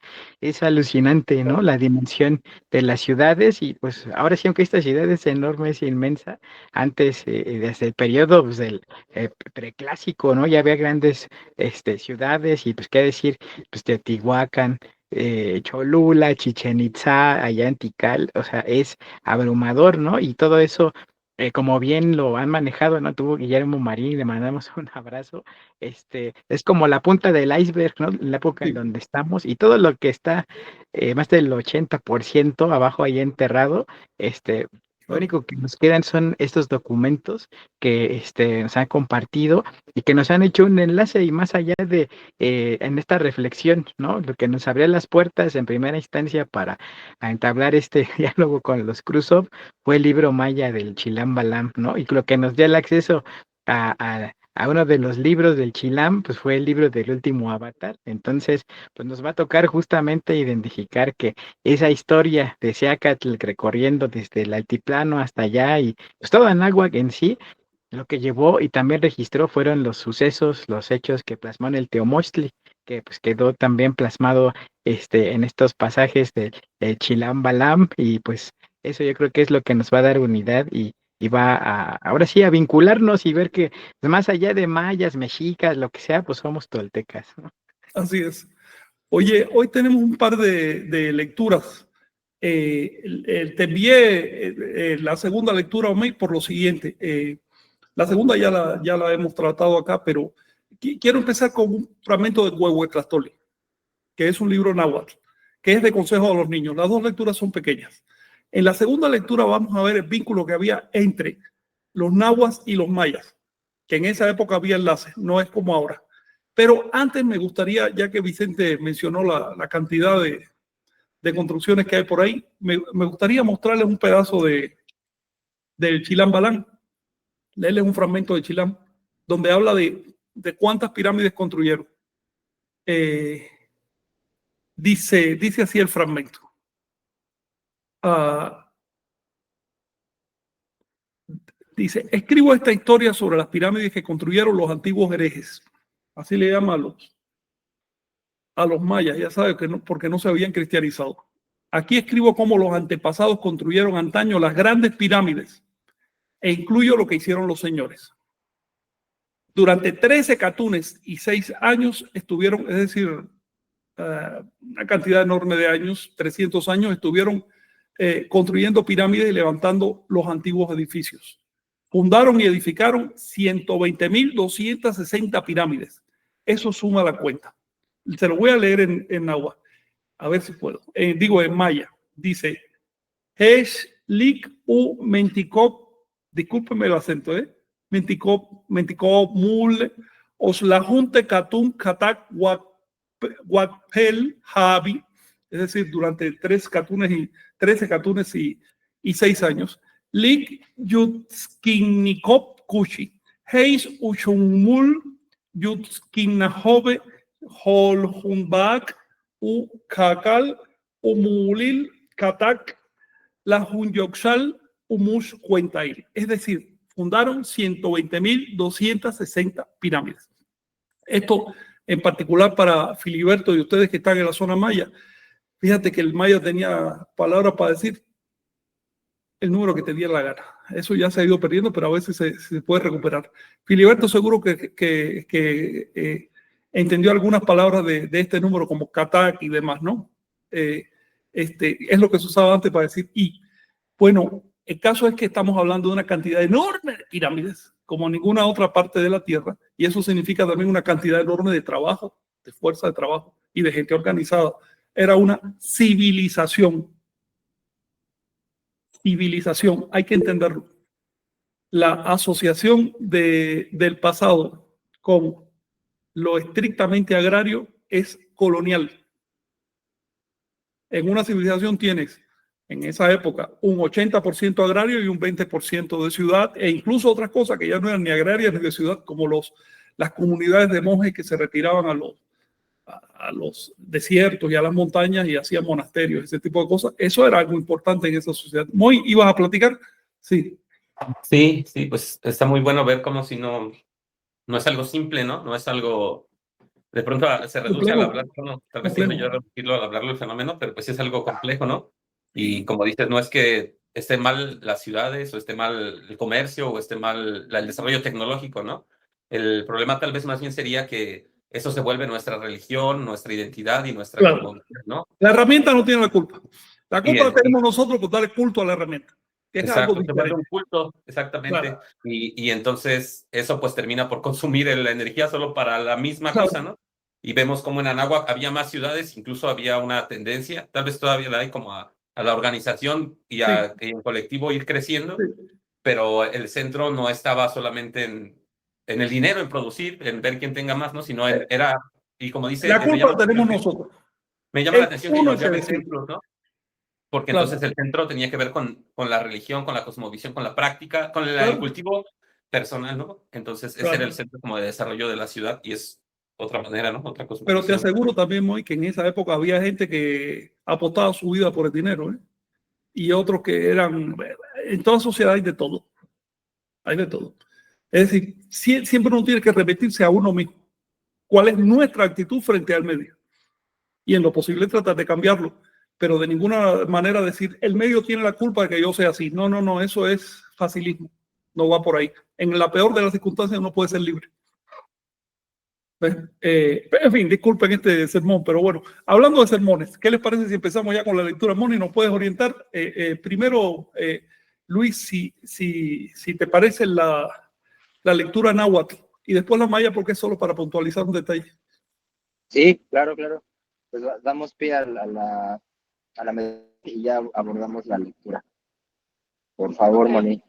es alucinante, ¿no? La dimensión de las ciudades y pues ahora sí, aunque esta ciudad es enorme, es inmensa antes, desde el periodo pues, del preclásico, ¿no? Ya había grandes ciudades y pues qué decir, pues Teotihuacán, Cholula, Chichen Itzá, allá en Tikal, o sea, es abrumador, ¿no? Y todo eso, como bien lo han manejado, ¿no? Tuvo Guillermo Marín, le mandamos un abrazo, es como la punta del iceberg, ¿no? La época en Sí, donde estamos y todo lo que está, más del 80% abajo ahí enterrado, lo claro. único que nos quedan son estos documentos que nos han compartido y que nos han hecho un enlace y más allá de en esta reflexión, ¿no? Lo que nos abrió las puertas en primera instancia para entablar este diálogo con los Krusov fue el libro maya del Chilam Balam, ¿no? Y lo que nos dio el acceso a uno de los libros del Chilam, pues fue el libro del último avatar. Entonces, pues nos va a tocar justamente identificar que esa historia de Seacatl recorriendo desde el altiplano hasta allá y pues todo Anáhuac en sí, lo que llevó y también registró fueron los sucesos, los hechos que plasmó en el Teomochtli, que pues quedó también plasmado en estos pasajes del Chilam Balam y pues eso yo creo que es lo que nos va a dar unidad y y va ahora sí a vincularnos y ver que más allá de mayas, mexicas, lo que sea, pues somos toltecas, ¿no? Así es. Oye, hoy tenemos un par de lecturas. Te envié la segunda lectura, Omey, por lo siguiente. La segunda ya la hemos tratado acá, pero quiero empezar con un fragmento de Huehuetlactoli, que es un libro náhuatl, que es de consejo a los niños. Las dos lecturas son pequeñas. En la segunda lectura vamos a ver el vínculo que había entre los nahuas y los mayas, que en esa época había enlaces, no es como ahora. Pero antes me gustaría, ya que Vicente mencionó la cantidad de construcciones que hay por ahí, me gustaría mostrarles un pedazo del Chilam Balán, leerles un fragmento de Chilam, donde habla de cuántas pirámides construyeron. Dice así el fragmento. Dice, escribo esta historia sobre las pirámides que construyeron los antiguos herejes. Así le llaman a los mayas, ya sabes, que no, porque no se habían cristianizado. Aquí escribo cómo los antepasados construyeron antaño las grandes pirámides e incluyo lo que hicieron los señores. Durante 13 catunes y 6 años estuvieron, es decir, una cantidad enorme de años, 300 años, estuvieron construyendo pirámides y levantando los antiguos edificios. Fundaron y edificaron 120.260 pirámides. Eso suma la cuenta. Se lo voy a leer en náhuatl, a ver si puedo. Digo en maya. Dice, Hesh lik u menticop, discúlpeme el acento, menticop mul, os la junte katum katak wakpel habi, es decir, durante 13 catunes y 6 años. Lik yutskinnikop kushi, heis uchumul yutskinnahobe holhumbak u kakal umulil katak la junyoxal umush cuentail. Es decir, fundaron 120.260 pirámides. Esto en particular para Filiberto y ustedes que están en la zona maya. Fíjate que el maya tenía palabras para decir el número que te diera la gana. Eso ya se ha ido perdiendo, pero a veces se puede recuperar. Filiberto seguro que entendió algunas palabras de este número como katak y demás, ¿no? Es lo que se usaba antes para decir y. Bueno, el caso es que estamos hablando de una cantidad enorme de pirámides, como ninguna otra parte de la Tierra, y eso significa también una cantidad enorme de trabajo, de fuerza de trabajo y de gente organizada. Era una civilización. Civilización, hay que entenderlo. La asociación del pasado con lo estrictamente agrario es colonial. En una civilización tienes, en esa época, un 80% agrario y un 20% de ciudad, e incluso otras cosas que ya no eran ni agrarias ni de ciudad, como las comunidades de monjes que se retiraban a los desiertos y a las montañas y hacían monasterios, ese tipo de cosas. Eso era algo importante en esa sociedad. Moy, ¿ibas a platicar? Sí. Sí, pues está muy bueno ver cómo si no es algo simple, ¿no? No es algo, de pronto se reduce al hablar, ¿no? Tal vez siempre yo reducirlo al hablarlo el fenómeno, pero pues es algo complejo, ¿no? Y como dices, no es que esté mal las ciudades o esté mal el comercio o esté mal el desarrollo tecnológico, ¿no? El problema tal vez más bien sería que eso se vuelve nuestra religión, nuestra identidad y nuestra cosmovisión, ¿no? La herramienta no tiene la culpa. La culpa la tenemos nosotros por darle culto a la herramienta. Exacto, se vuelve un culto, exactamente. Claro. Y entonces eso pues termina por consumir la energía solo para la misma cosa, ¿no? Y vemos como en Anáhuac había más ciudades, incluso había una tendencia, tal vez todavía la hay, como a la organización y en colectivo ir creciendo, pero el centro no estaba solamente en el dinero, en producir, en ver quién tenga más, ¿no? Sino era, y como dice... La culpa la tenemos nosotros. Me llama la atención que nos llamen centros, ¿no? Porque entonces el centro tenía que ver con la religión, con la cosmovisión, con la práctica, con el cultivo personal, ¿no? Entonces ese era el centro como de desarrollo de la ciudad y es otra manera, ¿no? Otra cosmovisión. Pero te aseguro también, Moy, que en esa época había gente que apostaba su vida por el dinero, ¿eh? Y otros que eran... En toda sociedad hay de todo. Hay de todo. Es decir, siempre uno tiene que repetirse a uno mismo cuál es nuestra actitud frente al medio. Y en lo posible tratar de cambiarlo. Pero de ninguna manera decir, el medio tiene la culpa de que yo sea así. No, eso es facilismo. No va por ahí. En la peor de las circunstancias uno puede ser libre. En fin, disculpen este sermón, pero bueno, hablando de sermones, ¿qué les parece si empezamos ya con la lectura? Moni, ¿nos puedes orientar? Primero, Luis, si te parece la lectura náhuatl y después la maya, porque es solo para puntualizar un detalle. Sí, claro, claro. Pues damos pie a la y ya abordamos la lectura. Por favor, Ok. Moni.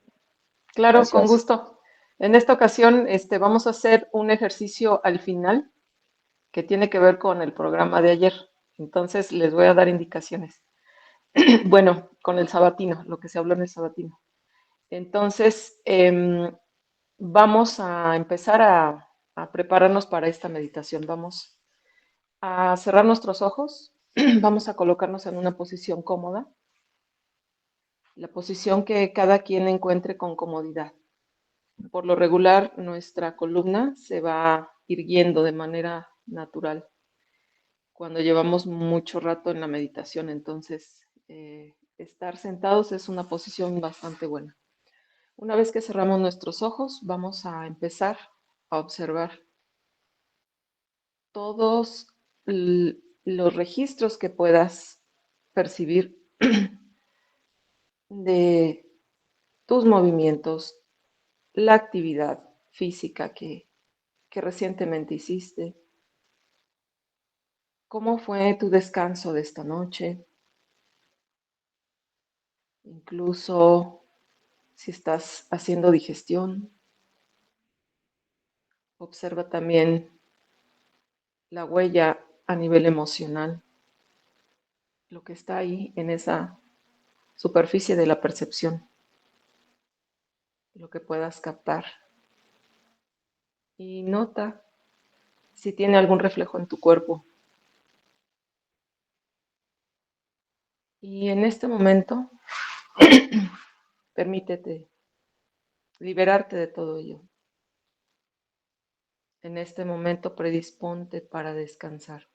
Claro, Gracias. con gusto. En esta ocasión vamos a hacer un ejercicio al final que tiene que ver con el programa de ayer. Entonces les voy a dar indicaciones. Bueno, con el sabatino, lo que se habló en el sabatino. Entonces, vamos a empezar a prepararnos para esta meditación. Vamos a cerrar nuestros ojos. Vamos a colocarnos en una posición cómoda, la posición que cada quien encuentre con comodidad. Por lo regular, nuestra columna se va irguiendo de manera natural cuando llevamos mucho rato en la meditación. Entonces, estar sentados es una posición bastante buena. Una vez que cerramos nuestros ojos, vamos a empezar a observar todos los registros que puedas percibir de tus movimientos, la actividad física que recientemente hiciste. ¿Cómo fue tu descanso de esta noche? Incluso si estás haciendo digestión, observa también la huella a nivel emocional, lo que está ahí en esa superficie de la percepción, lo que puedas captar. Y nota si tiene algún reflejo en tu cuerpo. Y en este momento, permítete liberarte de todo ello. En este momento, predisponte para descansar.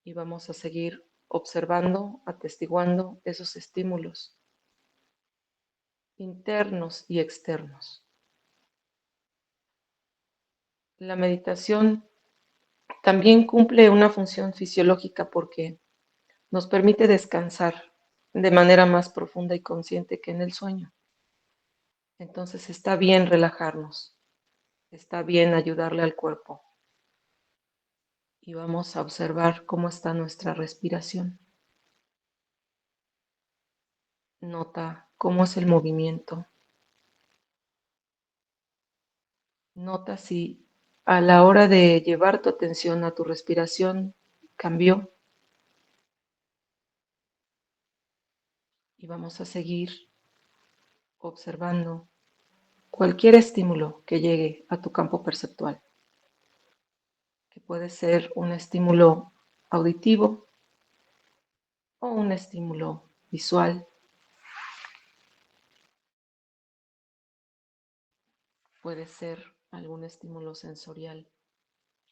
Y vamos a seguir observando, atestiguando esos estímulos internos y externos. La meditación también cumple una función fisiológica porque nos permite descansar de manera más profunda y consciente que en el sueño. Entonces está bien relajarnos, está bien ayudarle al cuerpo. Y vamos a observar cómo está nuestra respiración. Nota cómo es el movimiento. Nota si a la hora de llevar tu atención a tu respiración cambió. Y vamos a seguir observando cualquier estímulo que llegue a tu campo perceptual, que puede ser un estímulo auditivo o un estímulo visual. Puede ser algún estímulo sensorial,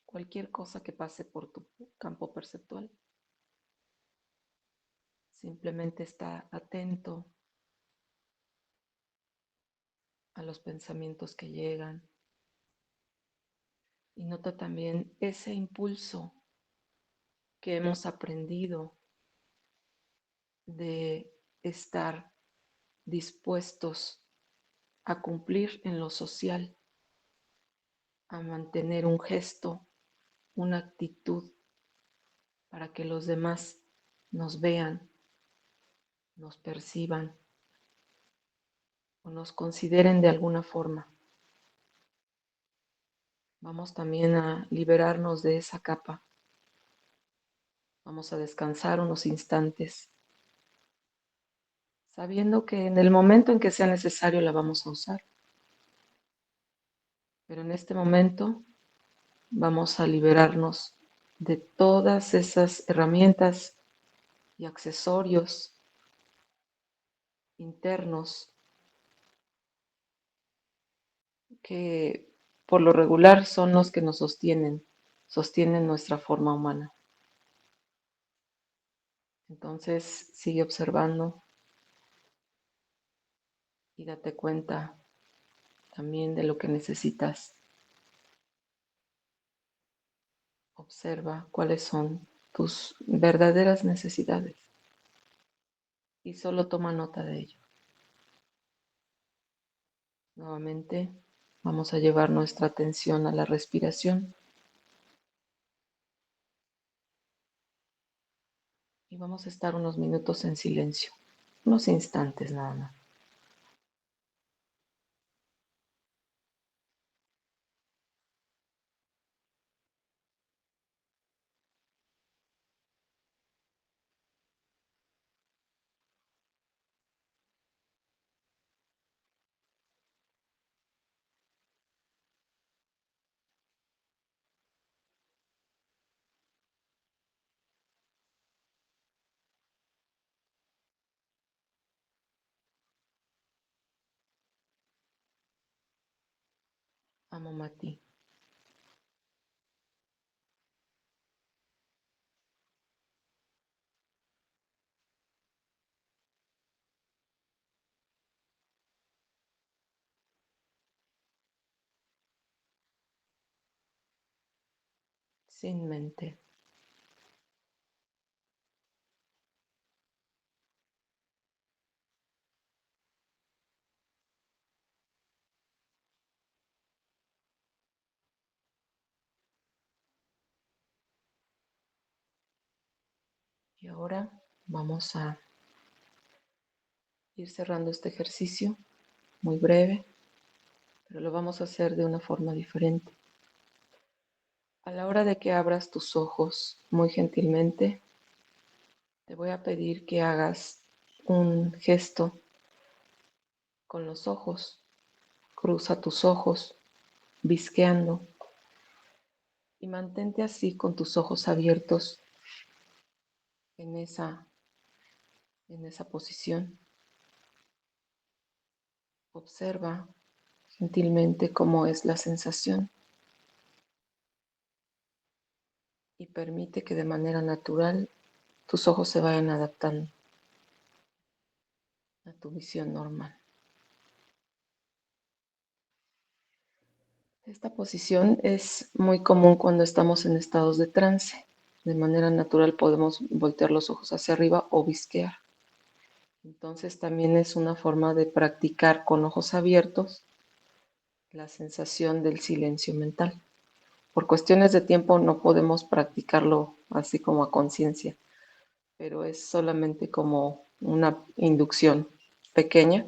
cualquier cosa que pase por tu campo perceptual. Simplemente está atento a los pensamientos que llegan y nota también ese impulso que hemos aprendido de estar dispuestos a cumplir en lo social, a mantener un gesto, una actitud para que los demás nos vean, nos perciban o nos consideren de alguna forma. Vamos también a liberarnos de esa capa. Vamos a descansar unos instantes, sabiendo que en el momento en que sea necesario la vamos a usar. Pero en este momento vamos a liberarnos de todas esas herramientas y accesorios internos que por lo regular son los que nos sostienen nuestra forma humana. Entonces sigue observando y date cuenta también de lo que necesitas. Observa cuáles son tus verdaderas necesidades y solo toma nota de ello. Nuevamente, vamos a llevar nuestra atención a la respiración y vamos a estar unos minutos en silencio, unos instantes nada más. Amo Mati. Sin mente. Y ahora vamos a ir cerrando este ejercicio, muy breve, pero lo vamos a hacer de una forma diferente. A la hora de que abras tus ojos, muy gentilmente, te voy a pedir que hagas un gesto con los ojos. Cruza tus ojos, visqueando, y mantente así con tus ojos abiertos en esa posición. Observa gentilmente cómo es la sensación y permite que de manera natural tus ojos se vayan adaptando a tu visión normal. Esta posición es muy común cuando estamos en estados de trance. De manera natural podemos voltear los ojos hacia arriba o visquear. Entonces también es una forma de practicar con ojos abiertos la sensación del silencio mental. Por cuestiones de tiempo no podemos practicarlo así como a conciencia, pero es solamente como una inducción pequeña.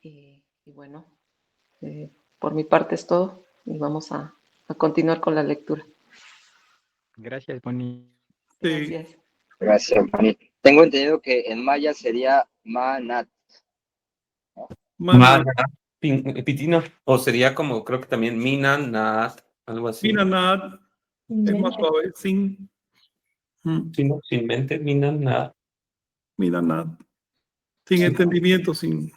Y bueno, por mi parte es todo y vamos a continuar con la lectura. Gracias, Bonnie. Sí. Gracias. Gracias, Mani. Tengo entendido que en maya sería Manat. Mana, Pitino, o sería como, creo que también Minanat, algo así. Minanat es más suave, sin Sin mente, Minanat. Minanat, sin entendimiento, sin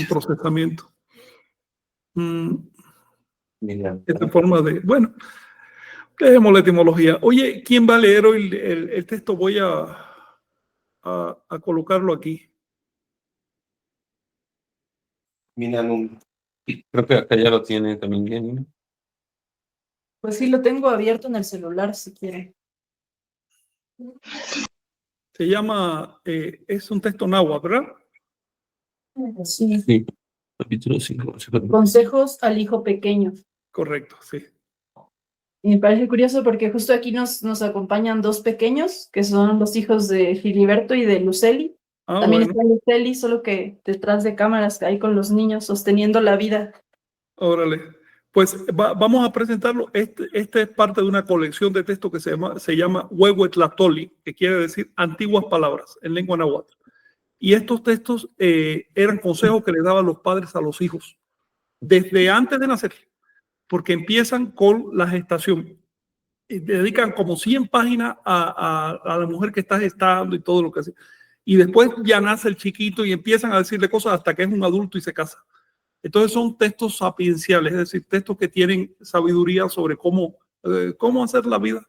procesamiento. Esta forma de, bueno, dejemos la etimología. Oye, ¿quién va a leer hoy el texto? Voy a colocarlo aquí. Minanum. Creo que acá ya lo tiene también bien, ¿no? Pues sí, lo tengo abierto en el celular si quieren. Se llama, es un texto náhuatl, ¿verdad? Sí. Sí. Capítulo 5. Consejos al hijo pequeño. Correcto, sí. Y me parece curioso porque justo aquí nos acompañan dos pequeños, que son los hijos de Filiberto y de Luceli. También Bueno. está Luceli, solo que detrás de cámaras, ahí con los niños, sosteniendo la vida. Órale. Pues vamos a presentarlo. Este es parte de una colección de textos que se llama Huehuetlatoli, que quiere decir antiguas palabras en lengua náhuatl. Y estos textos eran consejos que le daban los padres a los hijos desde antes de nacer, porque empiezan con la gestación. Y dedican como 100 páginas a la mujer que está gestando y todo lo que hace. Y después ya nace el chiquito y empiezan a decirle cosas hasta que es un adulto y se casa. Entonces son textos sapienciales, es decir, textos que tienen sabiduría sobre cómo hacer la vida.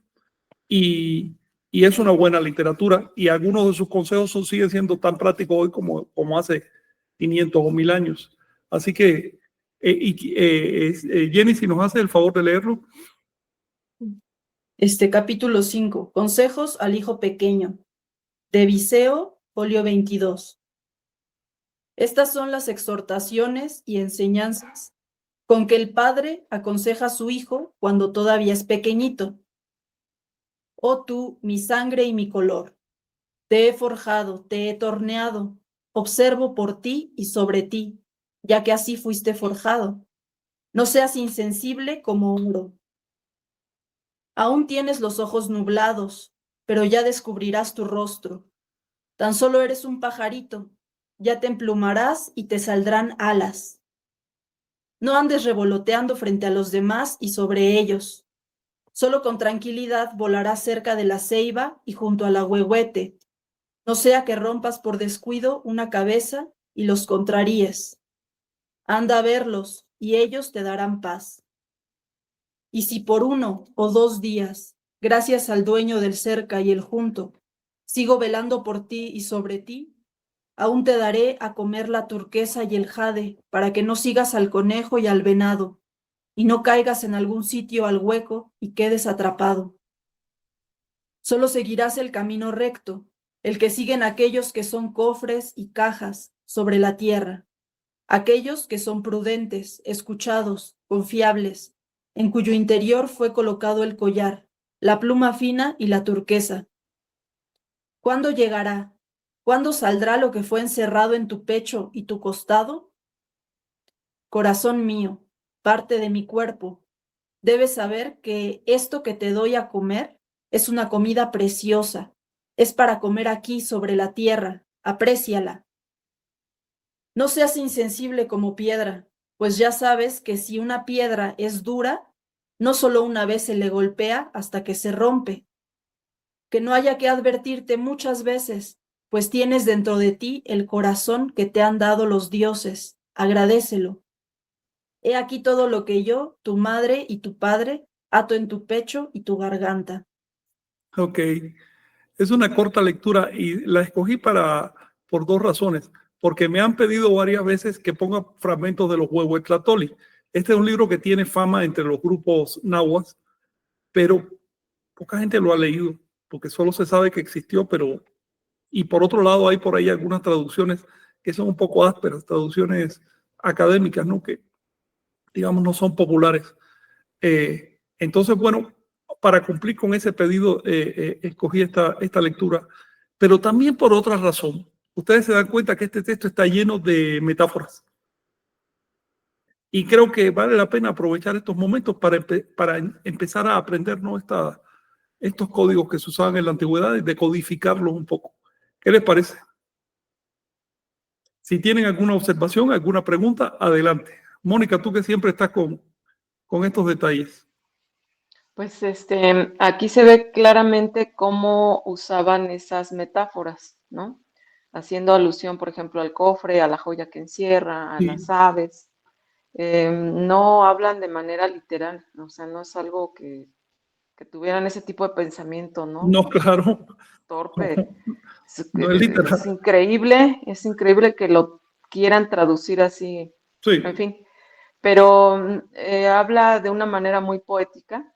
Y es una buena literatura y algunos de sus consejos siguen siendo tan prácticos hoy como hace 500 o 1000 años. Así que, Jenny, si nos hace el favor de leerlo. Capítulo 5. Consejos al hijo pequeño. De Viseo, folio 22. Estas son las exhortaciones y enseñanzas con que el padre aconseja a su hijo cuando todavía es pequeñito. Oh tú, mi sangre y mi color, te he forjado, te he torneado, observo por ti y sobre ti, ya que así fuiste forjado. No seas insensible como oro. Aún tienes los ojos nublados, pero ya descubrirás tu rostro. Tan solo eres un pajarito, ya te emplumarás y te saldrán alas. No andes revoloteando frente a los demás y sobre ellos. Solo con tranquilidad volarás cerca de la ceiba y junto al ahuehuete, no sea que rompas por descuido una cabeza y los contraríes. Anda a verlos y ellos te darán paz. Y si por 1 o 2 días, gracias al dueño del cerca y el junto, sigo velando por ti y sobre ti, aún te daré a comer la turquesa y el jade para que no sigas al conejo y al venado, y no caigas en algún sitio al hueco y quedes atrapado. Solo seguirás el camino recto, el que siguen aquellos que son cofres y cajas sobre la tierra, aquellos que son prudentes, escuchados, confiables, en cuyo interior fue colocado el collar, la pluma fina y la turquesa. ¿Cuándo llegará? ¿Cuándo saldrá lo que fue encerrado en tu pecho y tu costado? Corazón mío, parte de mi cuerpo, debes saber que esto que te doy a comer es una comida preciosa. Es para comer aquí sobre la tierra. Apréciala. No seas insensible como piedra, pues ya sabes que si una piedra es dura, no solo una vez se le golpea hasta que se rompe. Que no haya que advertirte muchas veces, pues tienes dentro de ti el corazón que te han dado los dioses. Agradécelo. He aquí todo lo que yo, tu madre y tu padre, ato en tu pecho y tu garganta. Ok, es una corta lectura y la escogí por 2 razones. Porque me han pedido varias veces que ponga fragmentos de los Huehuetlatoli. Este es un libro que tiene fama entre los grupos nahuas, pero poca gente lo ha leído, porque solo se sabe que existió, y por otro lado hay por ahí algunas traducciones que son un poco ásperas, traducciones académicas, ¿no? Que, digamos, no son populares. Entonces, bueno, para cumplir con ese pedido, escogí esta lectura, pero también por otra razón. Ustedes se dan cuenta que este texto está lleno de metáforas. Y creo que vale la pena aprovechar estos momentos para empezar a aprender, ¿no? Estos códigos que se usaban en la antigüedad y decodificarlos un poco. ¿Qué les parece? Si tienen alguna observación, alguna pregunta, adelante. Mónica, tú que siempre estás con estos detalles. Pues aquí se ve claramente cómo usaban esas metáforas, ¿no? Haciendo alusión, por ejemplo, al cofre, a la joya que encierra, a Sí. las aves. No hablan de manera literal, o sea, no es algo que tuvieran ese tipo de pensamiento, ¿no? No, claro. Torpe. No es literal. Es increíble que lo quieran traducir así, Sí, en fin. Pero habla de una manera muy poética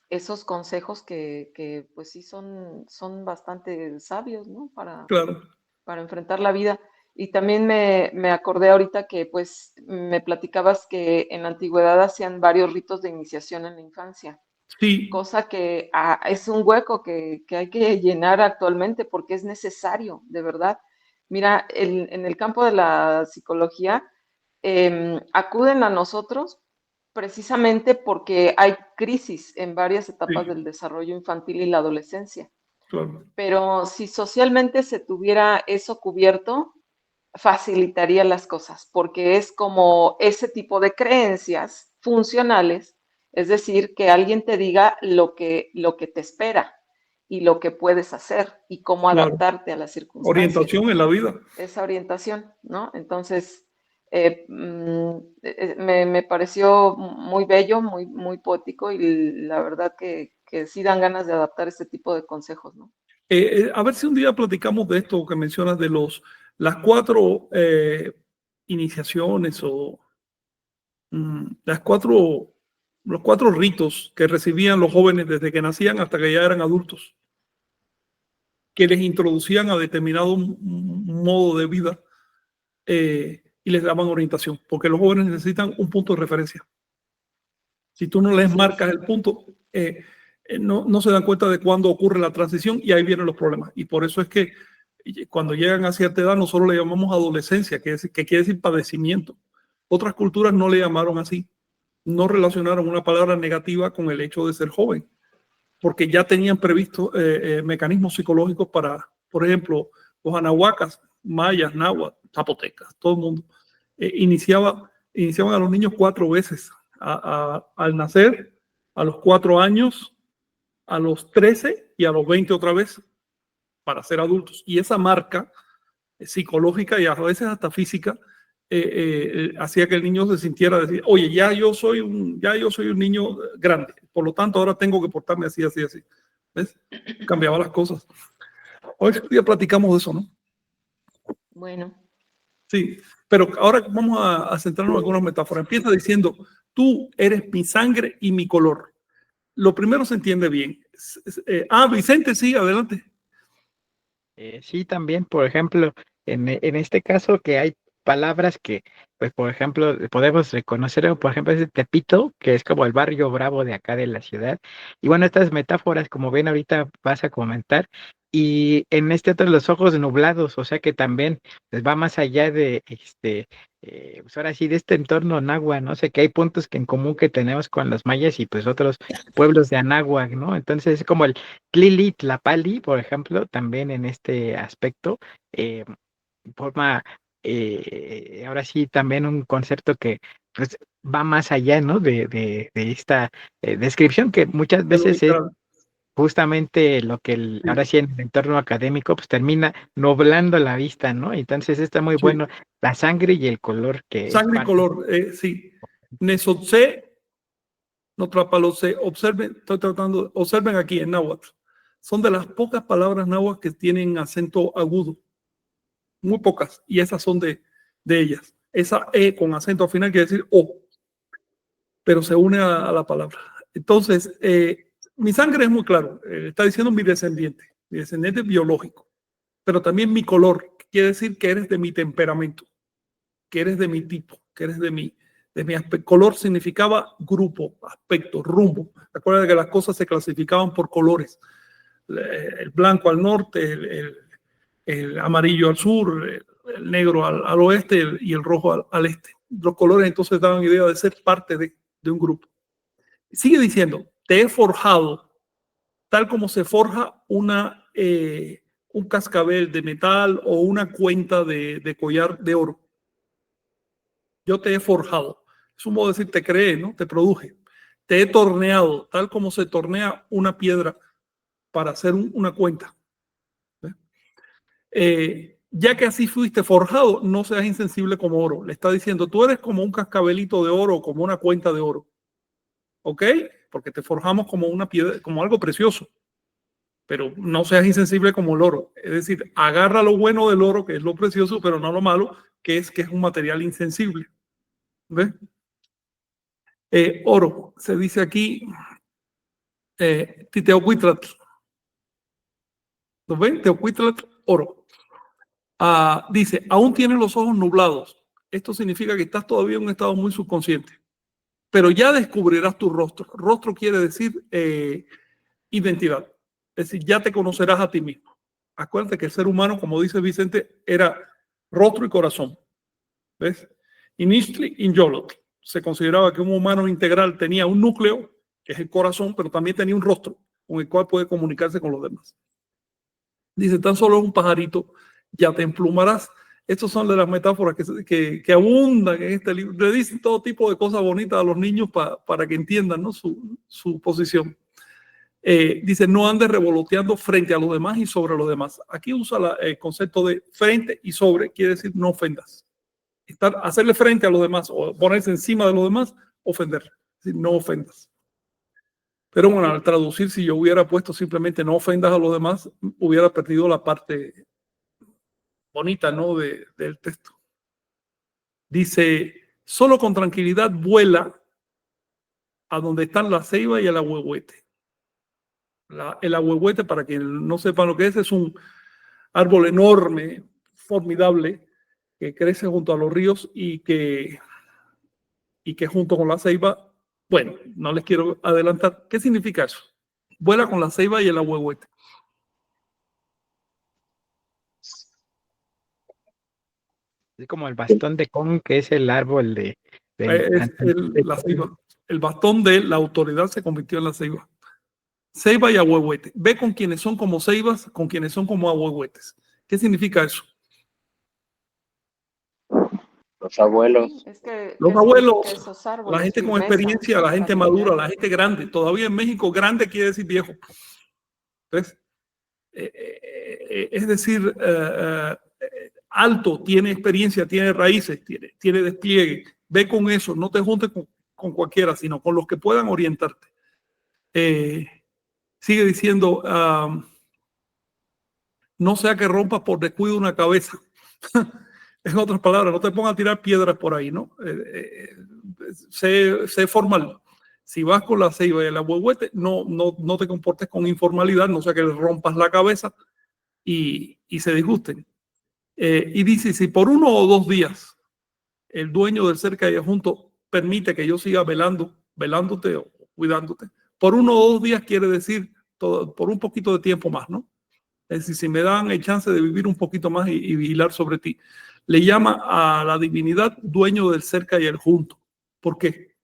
esos consejos que pues sí son bastante sabios, ¿no? claro. Para enfrentar la vida. Y también me acordé ahorita que pues me platicabas que en la antigüedad hacían varios ritos de iniciación en la infancia, Sí, cosa que es un hueco que hay que llenar actualmente porque es necesario, de verdad. Mira, en el campo de la psicología acuden a nosotros precisamente porque hay crisis en varias etapas sí, del desarrollo infantil y la adolescencia. claro. Pero si socialmente se tuviera eso cubierto, facilitaría las cosas, porque es como ese tipo de creencias funcionales, es decir, que alguien te diga lo que te espera y lo que puedes hacer y cómo Claro. adaptarte a las circunstancias. Orientación en la vida. Esa orientación, ¿no? Entonces, me pareció muy bello, muy poético y la verdad que sí dan ganas de adaptar este tipo de consejos, ¿no? A ver si un día platicamos de esto que mencionas de las 4 iniciaciones o los 4 ritos que recibían los jóvenes desde que nacían hasta que ya eran adultos, que les introducían a determinado modo de vida y les daban orientación, porque los jóvenes necesitan un punto de referencia. Si tú no les marcas el punto, no se dan cuenta de cuándo ocurre la transición y ahí vienen los problemas. Y por eso es que cuando llegan a cierta edad nosotros le llamamos adolescencia, que quiere decir padecimiento. Otras culturas no le llamaron así, no relacionaron una palabra negativa con el hecho de ser joven, porque ya tenían previsto mecanismos psicológicos para, por ejemplo, los anahuacas, mayas, náhuatl, zapotecas, todo el mundo, iniciaban a los niños 4 veces, al nacer, a los 4 años, a los 13 y a los 20 otra vez, para ser adultos. Y esa marca psicológica y a veces hasta física hacía que el niño se sintiera decir, oye, ya yo soy un niño grande, por lo tanto ahora tengo que portarme así, así, así. ¿Ves? Cambiaba las cosas. Hoy día platicamos de eso, ¿no? Bueno. Sí, pero ahora vamos a centrarnos en algunas metáforas. Empieza diciendo, tú eres mi sangre y mi color. Lo primero se entiende bien. Vicente, sí, adelante. Sí, también, por ejemplo, en este caso que hay palabras que, pues, por ejemplo, podemos reconocer, por ejemplo, ese Tepito, que es como el barrio bravo de acá de la ciudad. Y bueno, estas metáforas, como bien ahorita vas a comentar, y en este otro los ojos nublados, o sea que también pues, va más allá de pues ahora sí, de este entorno náhuatl, ¿no? Sé que hay puntos que en común que tenemos con los mayas y pues otros pueblos de Anáhuac, ¿no? Entonces es como el Tlili Tlapali, por ejemplo, también en este aspecto, forma ahora sí también un concepto que pues va más allá, ¿no? De esta descripción que muchas veces es justamente lo que ahora sí en el entorno académico pues termina nublando la vista, ¿no? Entonces está muy bueno la sangre y el color que sangre y color, sí. Nesotse, no trapalose, observen aquí en náhuatl. Son de las pocas palabras náhuatl que tienen acento agudo. Muy pocas, y esas son de ellas. Esa E con acento al final quiere decir O, pero se une a la palabra. Entonces, mi sangre es muy claro, está diciendo mi descendiente biológico, pero también mi color, quiere decir que eres de mi temperamento, que eres de mi tipo, que eres de mi aspecto. Color significaba grupo, aspecto, rumbo. Recuerda que las cosas se clasificaban por colores. El blanco al norte, el amarillo al sur, el negro al oeste y el rojo al este. Los colores entonces daban idea de ser parte de un grupo. Sigue diciendo, te he forjado tal como se forja un cascabel de metal o una cuenta de collar de oro. Yo te he forjado. Es un modo de decir, te creé, ¿no? Te produje. Te he torneado, tal como se tornea una piedra para hacer una cuenta. Ya que así fuiste forjado, no seas insensible como oro. Le está diciendo, tú eres como un cascabelito de oro, como una cuenta de oro. ¿Ok? Porque te forjamos como una piedra, como algo precioso. Pero no seas insensible como el oro. Es decir, agarra lo bueno del oro, que es lo precioso, pero no lo malo, que es un material insensible. ¿Ves? Oro, se dice aquí, Titeocuitlatl. ¿Lo ven? Teocuitlatl, oro. Dice, aún tienes los ojos nublados. Esto significa que estás todavía en un estado muy subconsciente. Pero ya descubrirás tu rostro. Rostro quiere decir identidad. Es decir, ya te conocerás a ti mismo. Acuérdate que el ser humano, como dice Vicente, era rostro y corazón. ¿Ves? Inistli Inyolotl. Se consideraba que un humano integral tenía un núcleo, que es el corazón, pero también tenía un rostro con el cual puede comunicarse con los demás. Dice, tan solo un pajarito, ya te emplumarás. Estas son de las metáforas que abundan en este libro. Le dicen todo tipo de cosas bonitas a los niños para que entiendan, ¿no? su posición. Dice, no andes revoloteando frente a los demás y sobre los demás. Aquí usa el concepto de frente y sobre, quiere decir no ofendas. Hacerle frente a los demás o ponerse encima de los demás, ofender. Es decir, no ofendas. Pero bueno, al traducir, si yo hubiera puesto simplemente no ofendas a los demás, hubiera perdido la parte bonita, ¿no? Del texto. Dice, solo con tranquilidad vuela a donde están la ceiba y el ahuehuete. El ahuehuete, para quien no sepa lo que es un árbol enorme, formidable, que crece junto a los ríos y que junto con la ceiba, bueno, no les quiero adelantar. ¿Qué significa eso? Vuela con la ceiba y el ahuehuete. Es como el bastón de Kong, que es el árbol La ceiba. El bastón de la autoridad se convirtió en la ceiba. Ceiba y ahuehuete. Ve con quienes son como ceibas, con quienes son como ahuehuetes. ¿Qué significa eso? Los abuelos. Los abuelos, esos árboles, la gente con firmeza, experiencia, la gente estabilidad. madura, la gente grande. Todavía en México grande quiere decir viejo. ¿Ves? Es decir, alto, tiene experiencia, tiene raíces, tiene despliegue. Ve con eso, no te juntes con cualquiera, sino con los que puedan orientarte. Sigue diciendo, no sea que rompas por descuido una cabeza. En otras palabras, no te pongas a tirar piedras por ahí, ¿no? Sé formal. Si vas con la ceiba y el ahuehuete, no te comportes con informalidad, no sea que le rompas la cabeza y se disgusten. Y dice, si por 1 o 2 días el dueño del cerca y adjunto permite que yo siga velándote o cuidándote, por 1 o 2 días quiere decir por un poquito de tiempo más, ¿no? Es decir, si me dan el chance de vivir un poquito más y vigilar sobre ti. Le llama a la divinidad dueño del cerca y el junto. ¿Por qué?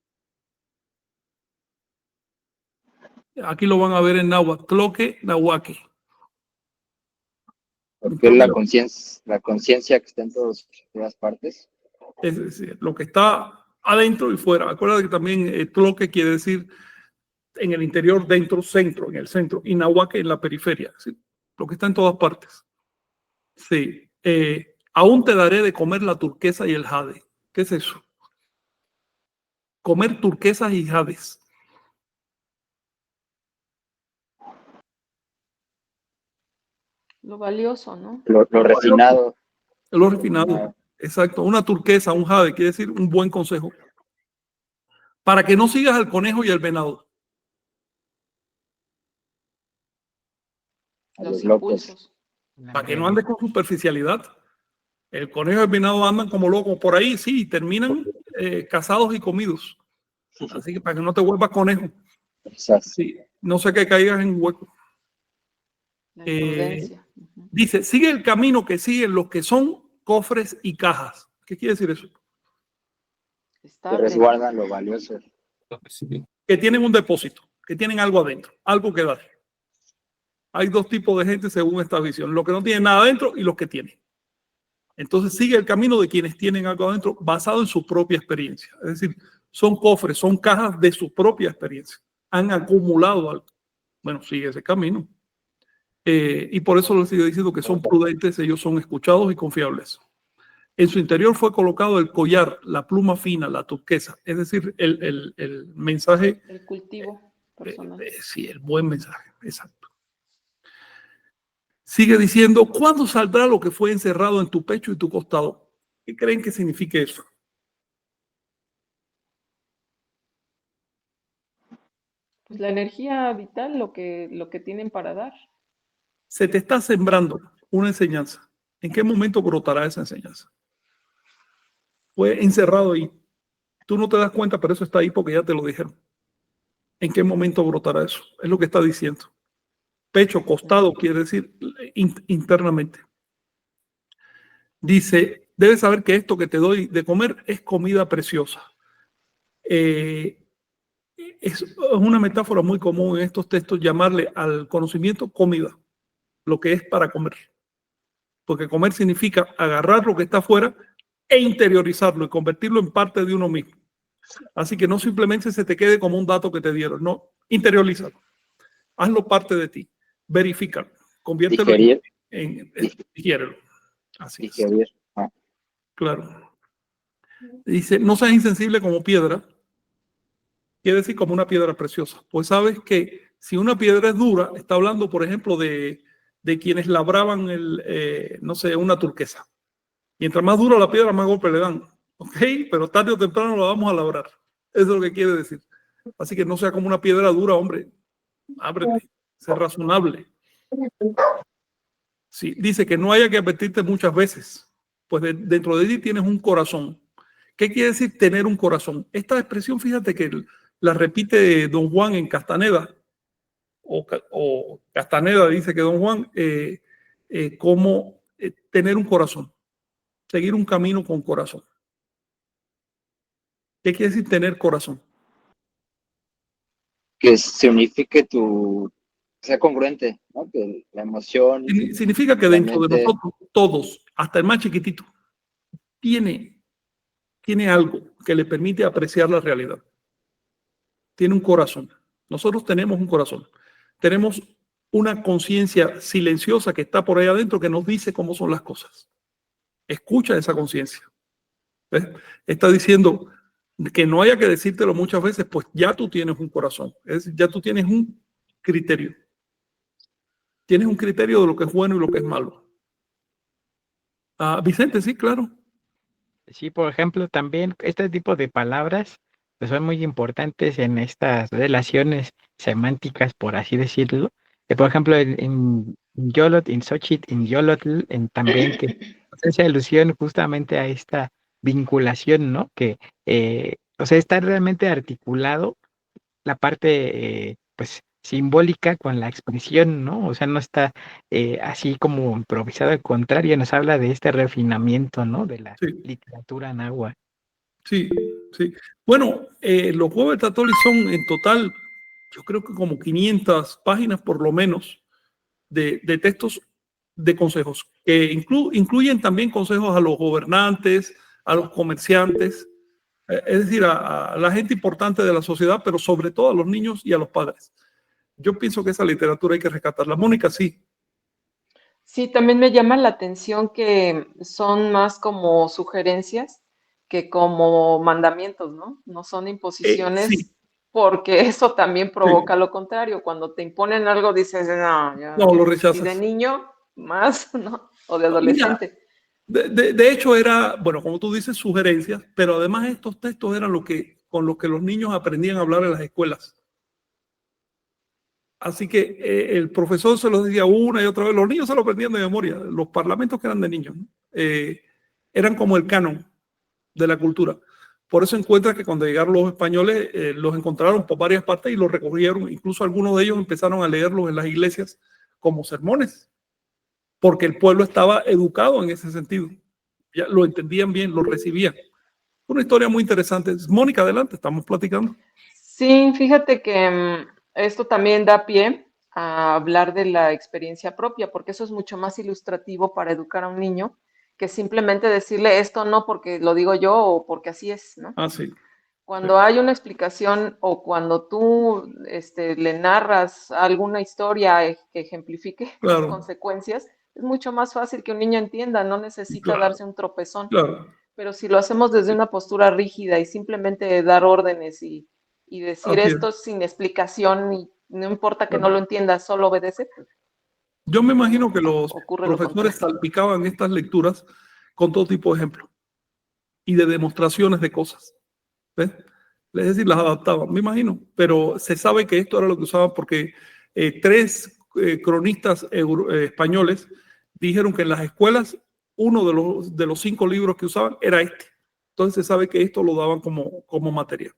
Aquí lo van a ver en náhuatl, Tloque Nahuaqui. Porque es la conciencia que está en todas partes. Es decir, lo que está adentro y fuera. Acuérdate que también Tloque quiere decir en el interior, dentro, centro, en el centro, y Nahuaqui en la periferia. ¿Sí? Lo que está en todas partes. Sí. Aún te daré de comer la turquesa y el jade. ¿Qué es eso? Comer turquesas y jades. Lo valioso, ¿no? Lo refinado. Lo refinado. Exacto. Una turquesa, un jade, quiere decir un buen consejo. Para que no sigas al conejo y al venado. Los impulsos. Para que no andes con superficialidad. El conejo y el venado andan como locos por ahí, sí, y terminan casados y comidos. Así que para que no te vuelvas conejo. Sí, no sé que caigas en un hueco. Dice, sigue el camino que siguen los que son cofres y cajas. ¿Qué quiere decir eso? Que resguardan lo valioso. Que tienen un depósito, que tienen algo adentro, algo que dar. Hay 2 tipos de gente según esta visión, los que no tienen nada adentro y los que tienen. Entonces sigue el camino de quienes tienen algo adentro basado en su propia experiencia. Es decir, son cofres, son cajas de su propia experiencia. Han acumulado algo. Bueno, sigue ese camino. Y por eso les sigo diciendo que son prudentes, ellos son escuchados y confiables. En su interior fue colocado el collar, la pluma fina, la turquesa, es decir, el mensaje. El cultivo personal. Sí, el buen mensaje, exacto. Sigue diciendo, ¿cuándo saldrá lo que fue encerrado en tu pecho y tu costado? ¿Qué creen que signifique eso? Pues la energía vital, lo que tienen para dar. Se te está sembrando una enseñanza. ¿En qué momento brotará esa enseñanza? Fue encerrado ahí. Tú no te das cuenta, pero eso está ahí porque ya te lo dijeron. ¿En qué momento brotará eso? Es lo que está diciendo. Pecho, costado, quiere decir internamente. Dice, debes saber que esto que te doy de comer es comida preciosa. Es una metáfora muy común en estos textos llamarle al conocimiento comida, lo que es para comer. Porque comer significa agarrar lo que está afuera e interiorizarlo y convertirlo en parte de uno mismo. Así que no simplemente se te quede como un dato que te dieron, no, interiorízalo. Hazlo parte de ti, verifícalo, conviértelo en digiérelo. Así es. Claro. Dice, no seas insensible como piedra, quiere decir como una piedra preciosa. Pues sabes que si una piedra es dura, está hablando, por ejemplo, de de quienes labraban no sé, una turquesa. Mientras más dura la piedra, más golpes le dan. ¿Ok? Pero tarde o temprano la vamos a labrar. Eso es lo que quiere decir. Así que no sea como una piedra dura, hombre. Ábrete. Sé razonable. Sí, dice que no haya que advertirte muchas veces. Pues dentro de ti tienes un corazón. ¿Qué quiere decir tener un corazón? Esta expresión, fíjate que la repite Don Juan en Castaneda. O Castaneda dice que Don Juan, como tener un corazón. Seguir un camino con corazón. ¿Qué quiere decir tener corazón? Que se unifique sea congruente, ¿no? Que la emoción Significa que la dentro de mente, nosotros, todos, hasta el más chiquitito, tiene algo que le permite apreciar la realidad. Tiene un corazón. Nosotros tenemos un corazón. Tenemos una conciencia silenciosa que está por ahí adentro que nos dice cómo son las cosas. Escucha esa conciencia. Está diciendo que no haya que decírtelo muchas veces, pues ya tú tienes un corazón. Es decir, ya tú tienes un criterio. Tienes un criterio de lo que es bueno y lo que es malo. Vicente, sí, claro. Sí, por ejemplo, también este tipo de palabras pues, son muy importantes en estas relaciones semánticas, por así decirlo. Que, por ejemplo, en Yolot, en Xochitl, en Yolotl, también que hace alusión justamente a esta vinculación, ¿no? Que, o sea, está realmente articulado la parte, pues, simbólica con la expresión, ¿no? O sea, no está así como improvisado, al contrario, nos habla de este refinamiento, ¿no? De la Sí, literatura náhuatl. sí, sí. Bueno, los juegos de Tatoli son en total, yo creo que como 500 páginas por lo menos de textos de consejos, que incluyen también consejos a los gobernantes, a los comerciantes, es decir, a la gente importante de la sociedad, pero sobre todo a los niños y a los padres. Yo pienso que esa literatura hay que rescatarla. Mónica, sí. Sí, también me llama la atención que son más como sugerencias que como mandamientos, ¿no? No son Sí, imposiciones, porque eso también sí. provoca lo contrario. Cuando te imponen algo, dices, no, No, lo y de rechazas. niño más, ¿no? O de Mira, adolescente. de hecho era, bueno, como tú dices, sugerencias, pero además estos textos eran con los que los niños aprendían a hablar en las escuelas. Así que el profesor se los decía una y otra vez, los niños se lo aprendían de memoria, los parlamentos que eran de niños, ¿no? Eran como el canon de la cultura. Por eso encuentras que cuando llegaron los españoles, los encontraron por varias partes y los recogieron, incluso algunos de ellos empezaron a leerlos en las iglesias como sermones, porque el pueblo estaba educado en ese sentido. Ya lo entendían bien, lo recibían. Una historia muy interesante. Mónica, adelante, estamos platicando. Sí, fíjate que esto también da pie a hablar de la experiencia propia, porque eso es mucho más ilustrativo para educar a un niño que simplemente decirle esto no porque lo digo yo o porque así es, ¿no? Ah, sí. Cuando hay una explicación o cuando tú le narras alguna historia que ejemplifique las Claro, consecuencias, es mucho más fácil que un niño entienda, no necesita claro, darse un tropezón. claro. Pero si lo hacemos desde una postura rígida y simplemente dar órdenes y decir Así es. esto sin explicación y no importa que no Claro. lo entiendas, solo obedece, Yo me imagino que los ocurre lo profesores contrario. salpicaban estas lecturas con todo tipo de ejemplos y de demostraciones de cosas. ¿Ves? Es decir, las adaptaban, me imagino. Pero se sabe que esto era lo que usaban porque tres cronistas españoles dijeron que en las escuelas uno de los 5 libros que usaban era este. Entonces se sabe que esto lo daban como materia.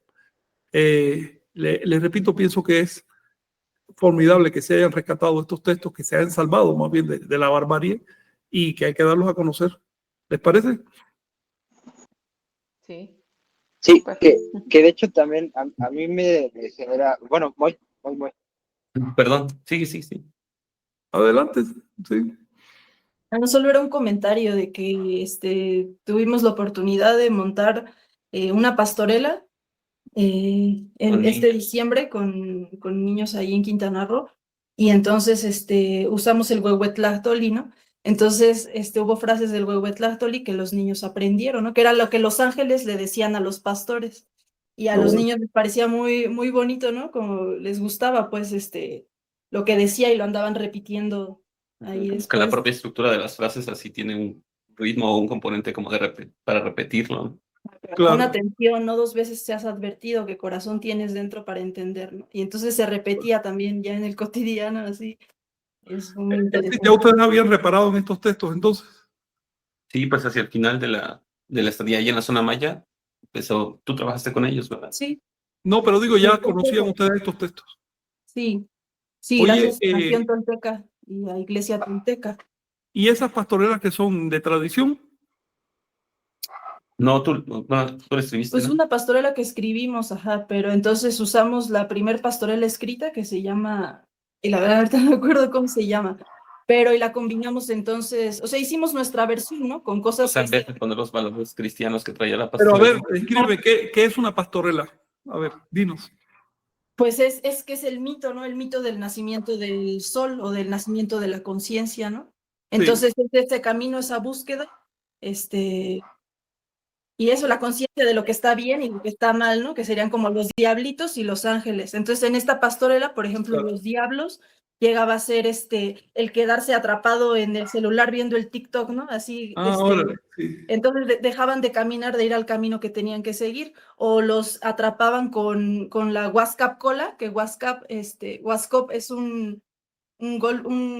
Les repito, pienso que es formidable que se hayan rescatado estos textos, que se hayan salvado más bien de la barbarie y que hay que darlos a conocer. ¿Les parece? Sí, sí, súper. que de hecho también a mí me genera, bueno, muy. Perdón, sí, sí, sí. Adelante, sí. No, solo era un comentario de que tuvimos la oportunidad de montar una pastorela en este diciembre con niños ahí en Quintana Roo, y entonces usamos el huehuetlahtoli, ¿no? Entonces hubo frases del huehuetlahtoli que los niños aprendieron, ¿no? Que era lo que los ángeles le decían a los pastores, y a No, los bueno, niños les parecía muy, muy bonito, ¿no? Como les gustaba, pues, lo que decía y lo andaban repitiendo ahí Como que la después. propia estructura de las frases así tiene un ritmo o un componente como para repetirlo, ¿no? Claro. Pon atención, no 2 veces te has advertido qué corazón tienes dentro para entender, ¿no? Y entonces se repetía también ya en el cotidiano, así. Es muy Ya interesante. ustedes habían reparado en estos textos, entonces. Sí, pues hacia el final de la estadía ahí en la zona maya, empezó, tú trabajaste con ellos, ¿verdad? Sí, No, pero digo, ya conocían ustedes estos textos. sí, sí, Oye, gracias a Nación Tolteca y a Iglesia Tolteca. ¿y esas pastorelas que son de tradición? No, tú lo escribiste, Pues ¿no? una pastorela que escribimos, ajá, pero entonces usamos la primer pastorela escrita que se llama, y la verdad ahorita no me acuerdo cómo se llama, pero y la combinamos entonces, o sea, hicimos nuestra versión, ¿no? Con O cosas sea, que en vez de poner los valores cristianos que traía la Pero a ver, pastorela. escribe, ¿qué es una pastorela? A ver, dinos. pues es que es el mito, ¿no? El mito del nacimiento del sol o del nacimiento de la conciencia, ¿no? Entonces, es este camino, esa búsqueda, y eso, la conciencia de lo que está bien y lo que está mal, ¿no? Que serían como los diablitos y los ángeles. Entonces, en esta pastorela, por ejemplo, Claro. los diablos llegaba a ser el quedarse atrapado en el celular viendo el TikTok, ¿no? Así, Órale, sí. entonces dejaban de caminar, de ir al camino que tenían que seguir, o los atrapaban con la Huascap Cola, que Huascap es un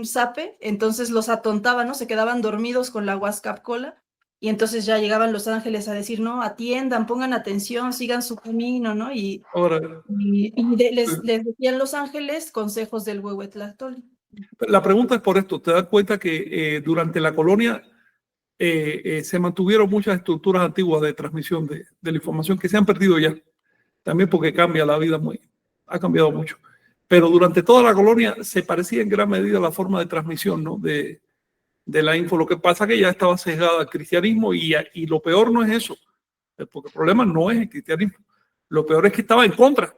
zape, entonces los atontaban, ¿no? Se quedaban dormidos con la Huascap Cola, y entonces ya llegaban los ángeles a decir, no, atiendan, pongan atención, sigan su camino, ¿no? Y, Órale. les decían los ángeles consejos del Huehuetlactoli. La pregunta es por esto. ¿Te das cuenta que durante la colonia se mantuvieron muchas estructuras antiguas de transmisión de la información que se han perdido ya? También porque cambia la vida ha cambiado mucho. Pero durante toda la colonia se parecía en gran medida la forma de transmisión, ¿no? de la info. Lo que pasa es que ya estaba sesgada al cristianismo y lo peor no es eso, porque el problema no es el cristianismo. Lo peor es que estaba en contra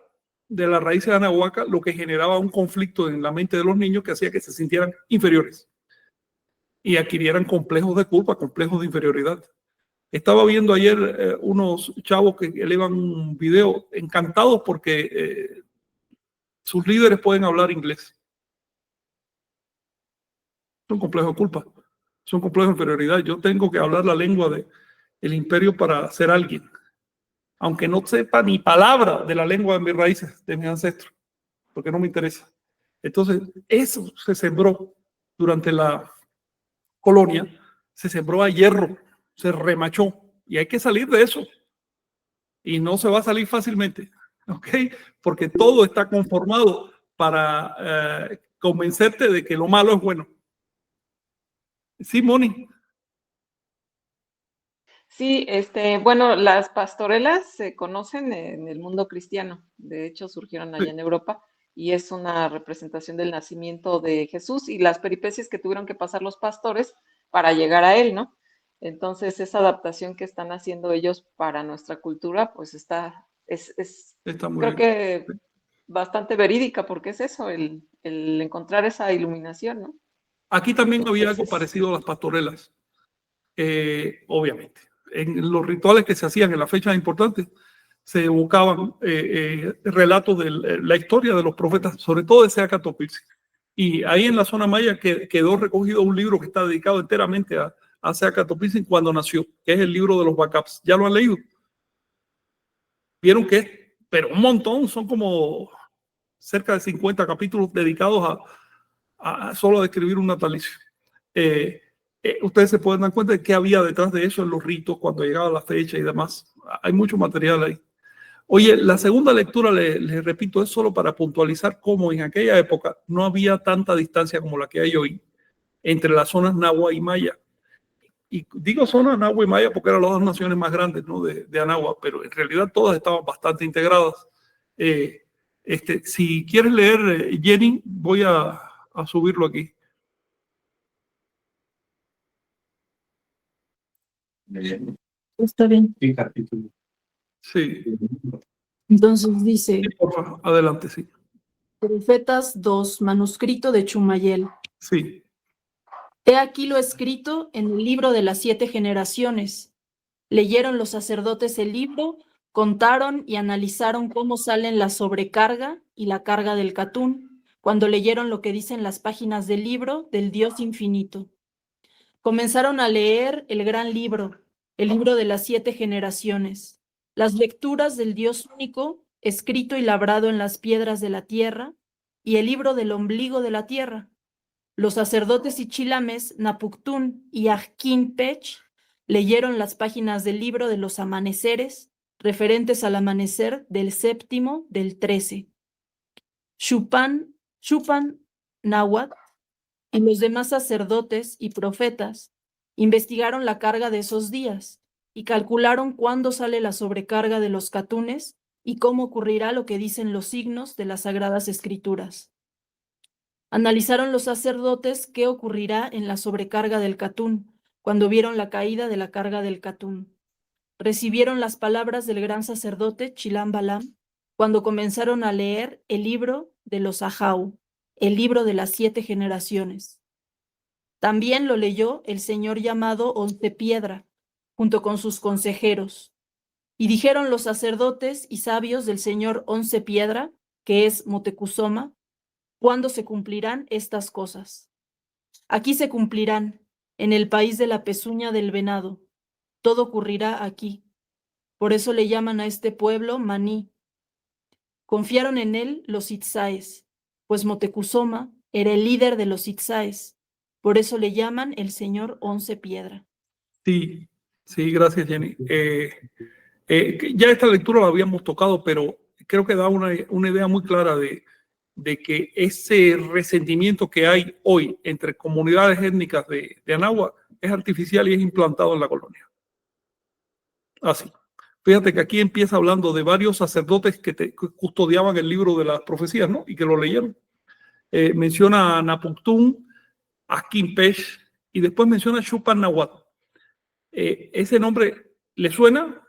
de las raíces de Anahuaca, lo que generaba un conflicto en la mente de los niños que hacía que se sintieran inferiores y adquirieran complejos de culpa, complejos de inferioridad. Estaba viendo ayer unos chavos que elevan un video encantados porque sus líderes pueden hablar inglés. Es un complejo de culpa, es un complejo de inferioridad. Yo tengo que hablar la lengua del imperio para ser alguien, aunque no sepa ni palabra de la lengua de mis raíces, de mis ancestros, porque no me interesa. Entonces, eso se sembró durante la colonia, se sembró a hierro, se remachó, y hay que salir de eso. Y no se va a salir fácilmente, ¿ok? Porque todo está conformado para convencerte de que lo malo es bueno. Sí, Moni. Sí, bueno, las pastorelas se conocen en el mundo cristiano. De hecho, surgieron allá en Europa y es una representación del nacimiento de Jesús y las peripecias que tuvieron que pasar los pastores para llegar a él, ¿no? Entonces, esa adaptación que están haciendo ellos para nuestra cultura, pues Está muy creo bien. que bastante verídica, porque es eso, el encontrar esa iluminación, ¿no? Aquí también había algo Entonces, parecido a las pastorelas, obviamente. En los rituales que se hacían en las fechas importantes se evocaban relatos de la historia de los profetas, sobre todo de Seaca Topilsi. Y ahí en la zona maya quedó recogido un libro que está dedicado enteramente a Seaca Topilsi cuando nació, que es el libro de los backups. ¿Ya lo han leído? Vieron que es, pero un montón, son como cerca de 50 capítulos dedicados a solo a describir un natalicio. Ustedes se pueden dar cuenta de qué había detrás de eso en los ritos, cuando llegaba la fecha y demás. Hay mucho material ahí. Oye, la segunda lectura, les repito, es solo para puntualizar cómo en aquella época no había tanta distancia como la que hay hoy entre las zonas Nahua y Maya. Y digo zonas Nahua y Maya porque eran las dos naciones más grandes, ¿no? de Anáhuac, pero en realidad todas estaban bastante integradas. Si quieres leer, Jenny, voy a subirlo aquí. Está bien. ¿Qué capítulo? Sí. Entonces dice, Sí, por favor, adelante, sí. Profetas 2, manuscrito de Chumayel. Sí. He aquí lo escrito en el libro de las 7 generaciones. Leyeron los sacerdotes el libro, contaron y analizaron cómo salen la sobrecarga y la carga del catún, cuando leyeron lo que dicen las páginas del libro del Dios infinito. Comenzaron a leer el gran libro, el libro de las 7 generaciones, las lecturas del Dios único, escrito y labrado en las piedras de la tierra, y el libro del ombligo de la tierra. Los sacerdotes y chilames Napuctún y Ajquín Pech leyeron las páginas del libro de los amaneceres, referentes al amanecer del 7º del 13. Chupan Náhuatl y los demás sacerdotes y profetas investigaron la carga de esos días y calcularon cuándo sale la sobrecarga de los catunes y cómo ocurrirá lo que dicen los signos de las Sagradas Escrituras. Analizaron los sacerdotes qué ocurrirá en la sobrecarga del catún, cuando vieron la caída de la carga del catún. Recibieron las palabras del gran sacerdote Chilam Balam cuando comenzaron a leer el libro de los Ajau, el libro de las 7 generaciones. También lo leyó el señor llamado Once Piedra, junto con sus consejeros. Y dijeron los sacerdotes y sabios del señor Once Piedra, que es Motecuzoma, ¿cuándo se cumplirán estas cosas? Aquí se cumplirán, en el país de la pezuña del venado. Todo ocurrirá aquí. Por eso le llaman a este pueblo Maní. Confiaron en él los Itzaes, pues Motecuzoma era el líder de los Itzaes. Por eso le llaman el señor Once Piedra. Sí, sí, gracias, Jenny. Ya esta lectura la habíamos tocado, pero creo que da una idea muy clara de que ese resentimiento que hay hoy entre comunidades étnicas de Anáhuac es artificial y es implantado en la colonia. Así. Fíjate que aquí empieza hablando de varios sacerdotes que custodiaban el libro de las profecías, ¿no? Y que lo leyeron. Menciona a Napuctún, a Quimpesh, y después menciona a Chupan Náhuatl. ¿Ese nombre le suena?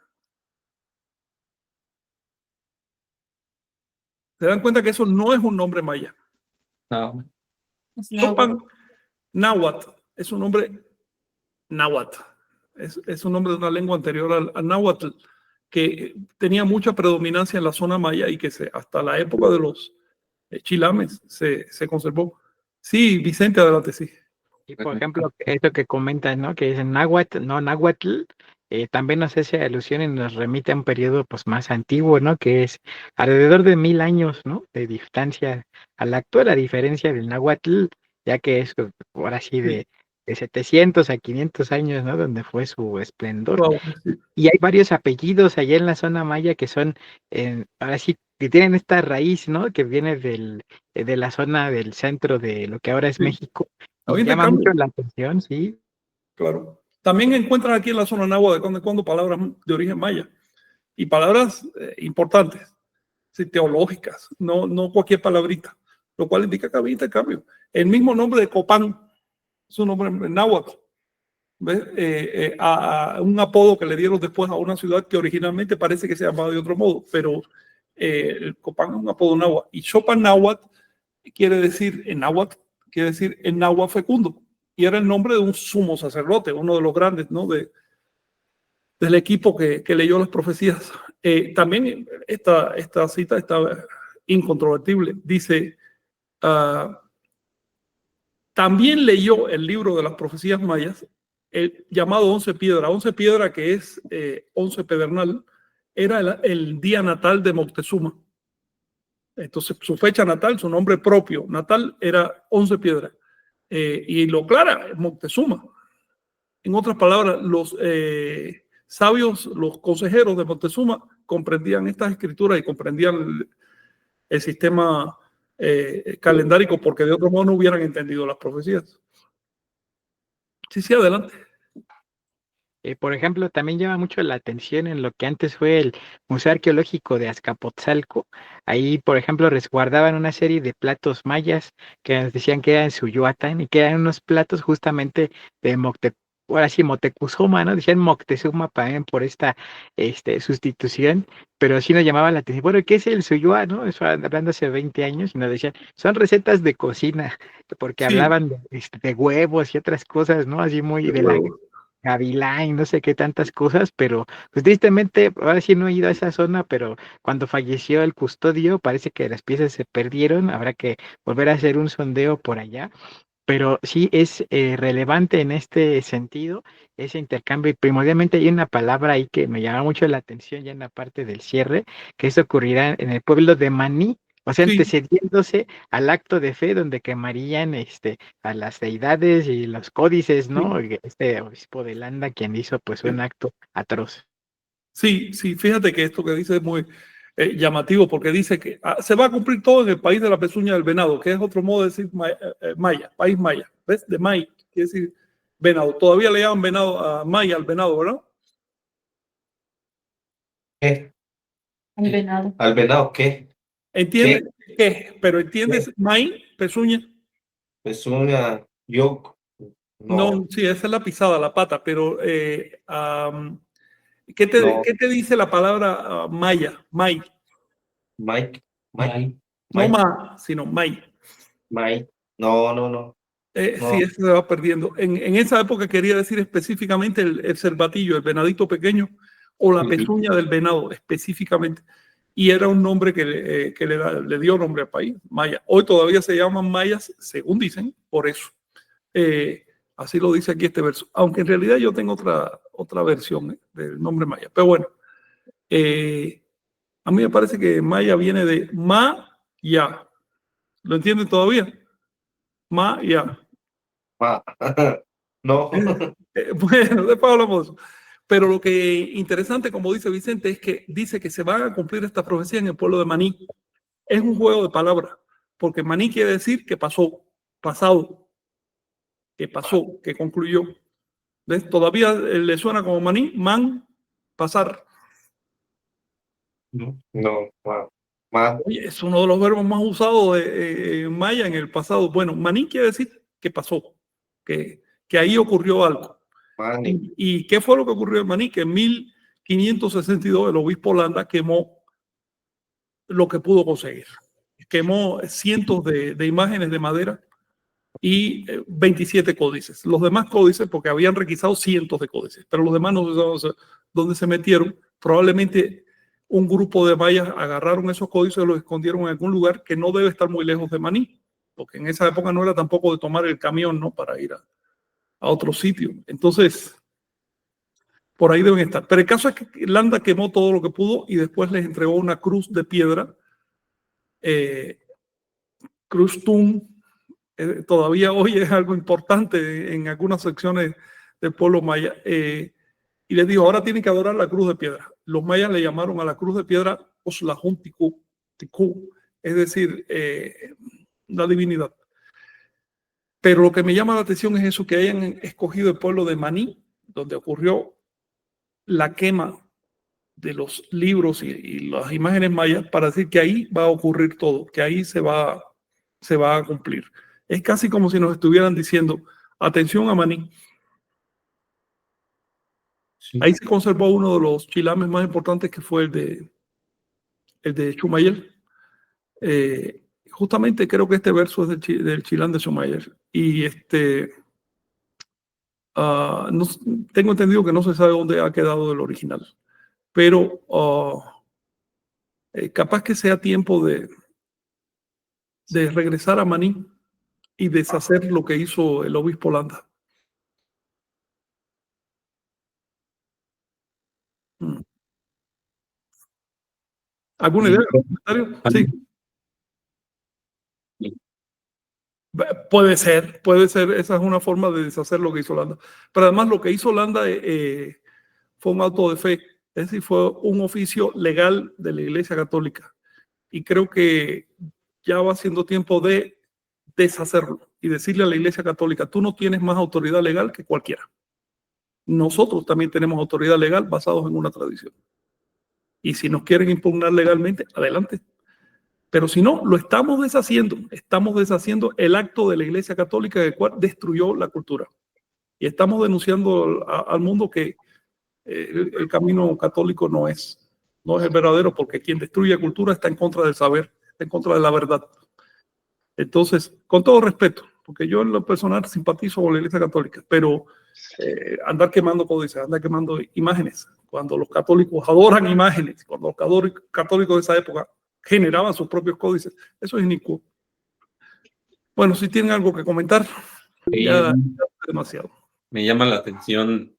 ¿Se dan cuenta que eso no es un nombre maya? No. Chupan Náhuatl es un nombre náhuatl. Es un nombre de una lengua anterior al náhuatl que tenía mucha predominancia en la zona maya y que hasta la época de los chilames se conservó. Sí, Vicente, adelante, sí. Y por ejemplo, esto que comentas, ¿no? Que dicen náhuatl, no náhuatl, también nos hace alusión y nos remite a un periodo pues más antiguo, ¿no? Que es alrededor de 1000 años, ¿no? De distancia a la actual, a diferencia del náhuatl, ya que es ahora sí de 700 a 500 años, ¿no? Donde fue su esplendor. Wow, sí. Y hay varios apellidos allá en la zona maya que son, ahora sí, que tienen esta raíz, ¿no? Que viene de la zona del centro de lo que ahora es Sí. México. Y Ahorita llama cambia. mucho la atención, sí. Claro. También encuentran aquí en la zona náhuatl de cuando en cuando palabras de origen maya y palabras importantes, sí, teológicas, no cualquier palabrita, lo cual indica que había intercambio. El mismo nombre de Copán es un nombre náhuatl. ¿Ves? Un apodo que le dieron después a una ciudad que originalmente parece que se llamaba de otro modo, pero el Copán es un apodo náhuatl. Y Chopan Náhuatl quiere decir, en náhuatl, quiere decir en náhuatl fecundo. Y era el nombre de un sumo sacerdote, uno de los grandes, ¿no? Del equipo que leyó las profecías. También esta cita está incontrovertible. Dice, también leyó el libro de las profecías mayas, el llamado Once Piedra. Once Piedra, que es 11 Pedernal, era el día natal de Moctezuma. Entonces, su fecha natal, su nombre propio natal era Once Piedra. Y lo clara, Moctezuma. En otras palabras, los sabios, los consejeros de Moctezuma comprendían estas escrituras y comprendían el sistema calendárico, porque de otro modo no hubieran entendido las profecías. Sí, adelante. Por ejemplo, también llama mucho la atención en lo que antes fue el Museo Arqueológico de Azcapotzalco. Ahí, por ejemplo, resguardaban una serie de platos mayas que nos decían que eran Suyuatán y que eran unos platos justamente de Motecuzoma, ¿no? Decían Moctezuma por esta sustitución, pero sí nos llamaba la atención. Bueno, ¿qué es el Suyua, no? Eso hablando hace 20 años y nos decían, son recetas de cocina, porque Sí. hablaban de huevos y otras cosas, ¿no? Así muy de la Gavilán y no sé qué tantas cosas, pero pues tristemente ahora sí no he ido a esa zona, pero cuando falleció el custodio parece que las piezas se perdieron, habrá que volver a hacer un sondeo por allá. Pero sí es relevante en este sentido ese intercambio y primordialmente hay una palabra ahí que me llama mucho la atención ya en la parte del cierre, que esto ocurrirá en el pueblo de Maní, o sea, Sí, antecediéndose al acto de fe donde quemarían a las deidades y los códices, ¿no? sí, Este obispo de Landa quien hizo pues un sí. acto atroz. Sí, sí, fíjate que esto que dice es muy llamativo porque dice que se va a cumplir todo en el país de la pezuña del venado, que es otro modo de decir maya, país maya, ¿ves? De May, quiere decir venado. Todavía le llaman venado a maya al venado, ¿verdad? ¿Qué? El venado. ¿Al venado qué? ¿Entiendes ¿Qué? qué? Pero ¿entiendes ¿Qué? May, pezuña? Pues yo, No, no, sí, esa es la pisada, la pata, pero ¿qué no, te dice la palabra maya? May, Mike, no Mike, ma, sino may. Mike, no, Sí, no, eso se va perdiendo. En esa época quería decir específicamente el cervatillo, el venadito pequeño, o la pezuña del venado, específicamente. Y era un nombre que le dio nombre al país, maya. Hoy todavía se llaman mayas, según dicen, por eso. Así lo dice aquí este verso. Aunque en realidad yo tengo otra versión del nombre maya. Pero bueno, a mí me parece que maya viene de ma-ya. ¿Lo entienden todavía? Ma-ya. ma, no, Bueno, después hablamos de eso. Pero lo que interesante, como dice Vicente, es que dice que se van a cumplir esta profecía en el pueblo de Maní. Es un juego de palabras, porque Maní quiere decir que pasó, pasado, que pasó, que concluyó. ¿Ves? Todavía le suena como Maní, man, pasar. no, ma, Oye, es uno de los verbos más usados de maya en el pasado. Bueno, Maní quiere decir que pasó, que ahí ocurrió algo. mani, ¿Y qué fue lo que ocurrió en Maní? Que en 1562 el obispo Landa quemó lo que pudo conseguir. Quemó cientos de imágenes de madera y 27 códices. Los demás códices, porque habían requisado cientos de códices, pero los demás no sé dónde se metieron. Probablemente un grupo de mayas agarraron esos códices y los escondieron en algún lugar que no debe estar muy lejos de Maní, porque en esa época no era tampoco de tomar el camión, ¿no? Para ir a otro sitio. Entonces, por ahí deben estar. Pero el caso es que Landa quemó todo lo que pudo y después les entregó una cruz de piedra, cruz Tum. Todavía hoy es algo importante en algunas secciones del pueblo maya. Y les dijo, ahora tienen que adorar la cruz de piedra. Los mayas le llamaron a la cruz de piedra Oslahun Tiku, es decir, la divinidad. Pero lo que me llama la atención es eso, que hayan escogido el pueblo de Maní, donde ocurrió la quema de los libros y las imágenes mayas para decir que ahí va a ocurrir todo, que ahí se va a cumplir. Es casi como si nos estuvieran diciendo, atención a Maní. sí. Ahí se conservó uno de los chilames más importantes que fue el de Chumayel. Justamente creo que este verso es del chilán de Chumayel. Y no, tengo entendido que no se sabe dónde ha quedado el original. Pero capaz que sea tiempo de regresar a Maní y deshacer lo que hizo el obispo Landa. ¿Alguna idea? ¿Comentario? Sí. Puede ser, esa es una forma de deshacer lo que hizo Landa. Pero además lo que hizo Landa fue un auto de fe, es decir, fue un oficio legal de la Iglesia Católica. Y creo que ya va siendo tiempo de deshacerlo y decirle a la Iglesia Católica, tú no tienes más autoridad legal que cualquiera. Nosotros también tenemos autoridad legal basados en una tradición. Y si nos quieren impugnar legalmente, adelante. Pero si no, lo estamos deshaciendo el acto de la Iglesia Católica el cual destruyó la cultura. Y estamos denunciando al mundo que el camino católico no es el verdadero, porque quien destruye cultura está en contra del saber, está en contra de la verdad. Entonces, con todo respeto, porque yo en lo personal simpatizo con la Iglesia Católica, pero andar quemando códices, andar quemando imágenes. Cuando los católicos adoran imágenes, cuando los católicos de esa época generaban sus propios códices, eso es inicuo. Bueno, si tienen algo que comentar, ya demasiado. Me llama la atención,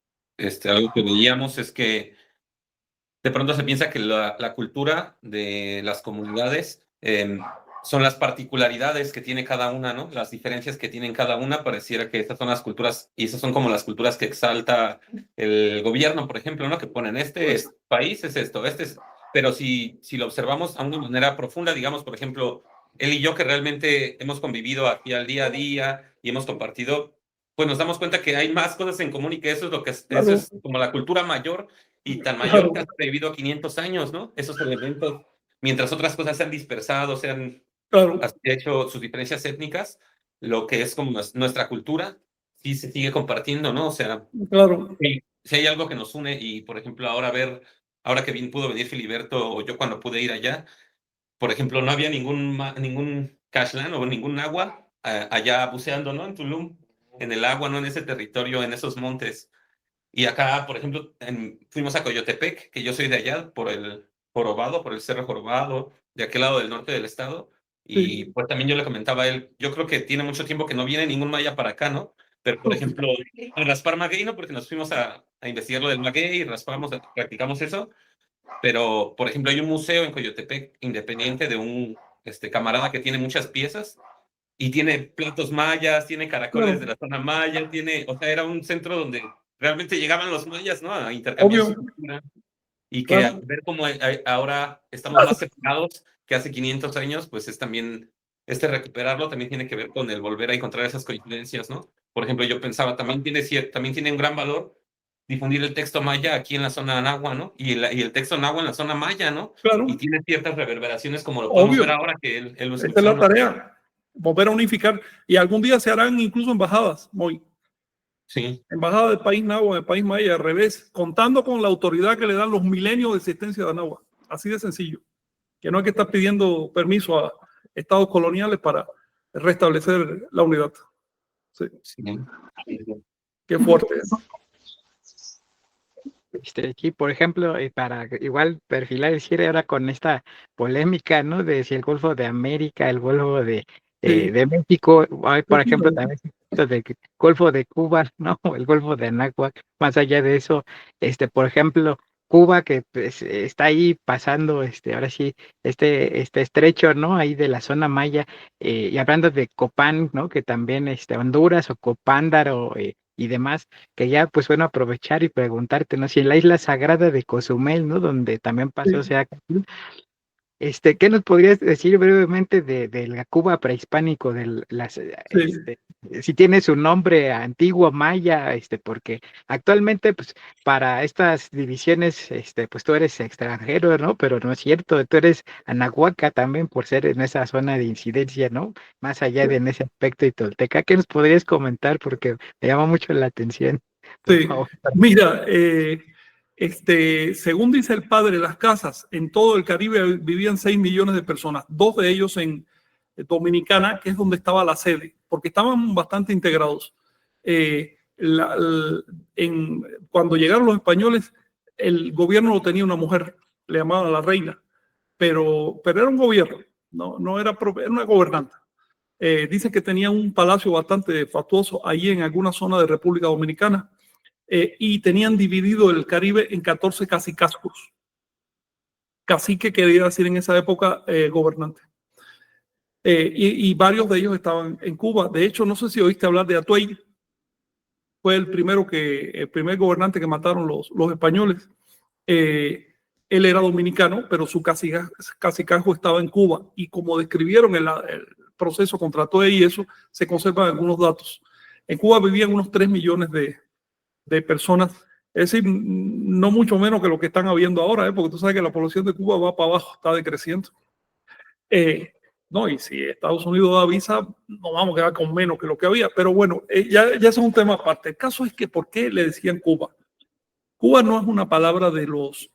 algo que veíamos es que de pronto se piensa que la cultura de las comunidades son las particularidades que tiene cada una, ¿no? Las diferencias que tienen cada una, pareciera que estas son las culturas, y esas son como las culturas que exalta el gobierno, por ejemplo, ¿no? Que ponen país es esto, pero si lo observamos a una manera profunda, digamos, por ejemplo, él y yo que realmente hemos convivido aquí al día a día y hemos compartido, pues nos damos cuenta que hay más cosas en común y que eso es lo que Claro. eso es como la cultura mayor y tan mayor que ha sobrevivido 500 años, ¿no? Esos elementos, mientras otras cosas se han dispersado, se han hecho sus diferencias étnicas, lo que es como nuestra cultura, sí se sigue compartiendo, ¿no? O sea, si hay algo que nos une y, por ejemplo, ahora que pudo venir Filiberto o yo cuando pude ir allá, por ejemplo, no había ningún cashland o ningún agua allá buceando, ¿no? En Tulum, en el agua, ¿no? En ese territorio, en esos montes. Y acá, por ejemplo, fuimos a Coyotepec, que yo soy de allá, por el Cerro Jorobado, de aquel lado del norte del estado. Y pues también yo le comentaba a él, yo creo que tiene mucho tiempo que no viene ningún maya para acá, ¿no? Pero, por ejemplo, a raspar maguey, ¿no? Porque nos fuimos a investigar lo del maguey y practicamos eso. Pero, por ejemplo, hay un museo en Coyotepec independiente de un camarada que tiene muchas piezas y tiene platos mayas, tiene caracoles de la zona maya, o sea, era un centro donde realmente llegaban los mayas, ¿no? A intercambiar su cultura. Y que ver cómo ahora estamos más separados que hace 500 años, pues es también, recuperarlo también tiene que ver con el volver a encontrar esas coincidencias, ¿no? Por ejemplo, yo pensaba, también tiene un gran valor difundir el texto maya aquí en la zona náhuatl, ¿no? Y el texto náhuatl en la zona maya, ¿no? Claro. Y tiene ciertas reverberaciones como lo podemos ver ahora que él lo escuchó. Esta es la tarea, volver a unificar. Y algún día se harán incluso embajadas, Sí. Embajada del país náhuatl, del país maya, al revés, contando con la autoridad que le dan los milenios de existencia de náhuatl. Así de sencillo. Que no hay que estar pidiendo permiso a estados coloniales para restablecer la unidad. Sí. Qué fuerte. Aquí, por ejemplo, para igual perfilar el cierre ahora con esta polémica, ¿no? De si el Golfo de América, el Golfo de México, hay, por ejemplo, también del Golfo de Cuba, ¿no? El Golfo de Anáhuac. Más allá de eso, por ejemplo, Cuba, que pues, está ahí pasando, ahora sí, este estrecho, ¿no? Ahí de la zona maya, y hablando de Copán, ¿no? Que también Honduras o Copándaro, y demás, que ya pues bueno aprovechar y preguntarte, ¿no? Si en la isla sagrada de Cozumel, ¿no? Donde también pasó, o sea, ¿qué nos podrías decir brevemente de la Cuba prehispánico, si tiene su nombre antiguo maya, porque actualmente, pues, para estas divisiones, pues tú eres extranjero, ¿no? Pero no es cierto, tú eres anahuaca también por ser en esa zona de incidencia, ¿no? Más allá de en ese aspecto y tolteca, ¿qué nos podrías comentar? Porque me llama mucho la atención. Sí, mira, según dice el padre, las casas en todo el Caribe vivían 6 millones de personas, 2 de ellos en Dominicana, que es donde estaba la sede, porque estaban bastante integrados. Cuando llegaron los españoles, el gobierno lo tenía una mujer, le llamaban la reina, pero era un gobierno, no era una gobernante. Dicen que tenía un palacio bastante fastuoso ahí en alguna zona de República Dominicana. Y tenían dividido el Caribe en 14 cacicazgos. Cacique quería decir en esa época gobernante. Y varios de ellos estaban en Cuba. De hecho, no sé si oíste hablar de Atuey. Fue el primer gobernante que mataron los españoles. Él era dominicano, pero su cacicazgo estaba en Cuba. Y como describieron el proceso contra Atuey y eso, se conservan algunos datos. En Cuba vivían unos 3 millones de personas, es decir, no mucho menos que lo que están habiendo ahora, porque tú sabes que la población de Cuba va para abajo, está decreciendo. No, y si Estados Unidos da visa, nos vamos a quedar con menos que lo que había, pero bueno, ya es un tema aparte. El caso es que, ¿por qué le decían Cuba? Cuba no es una palabra de los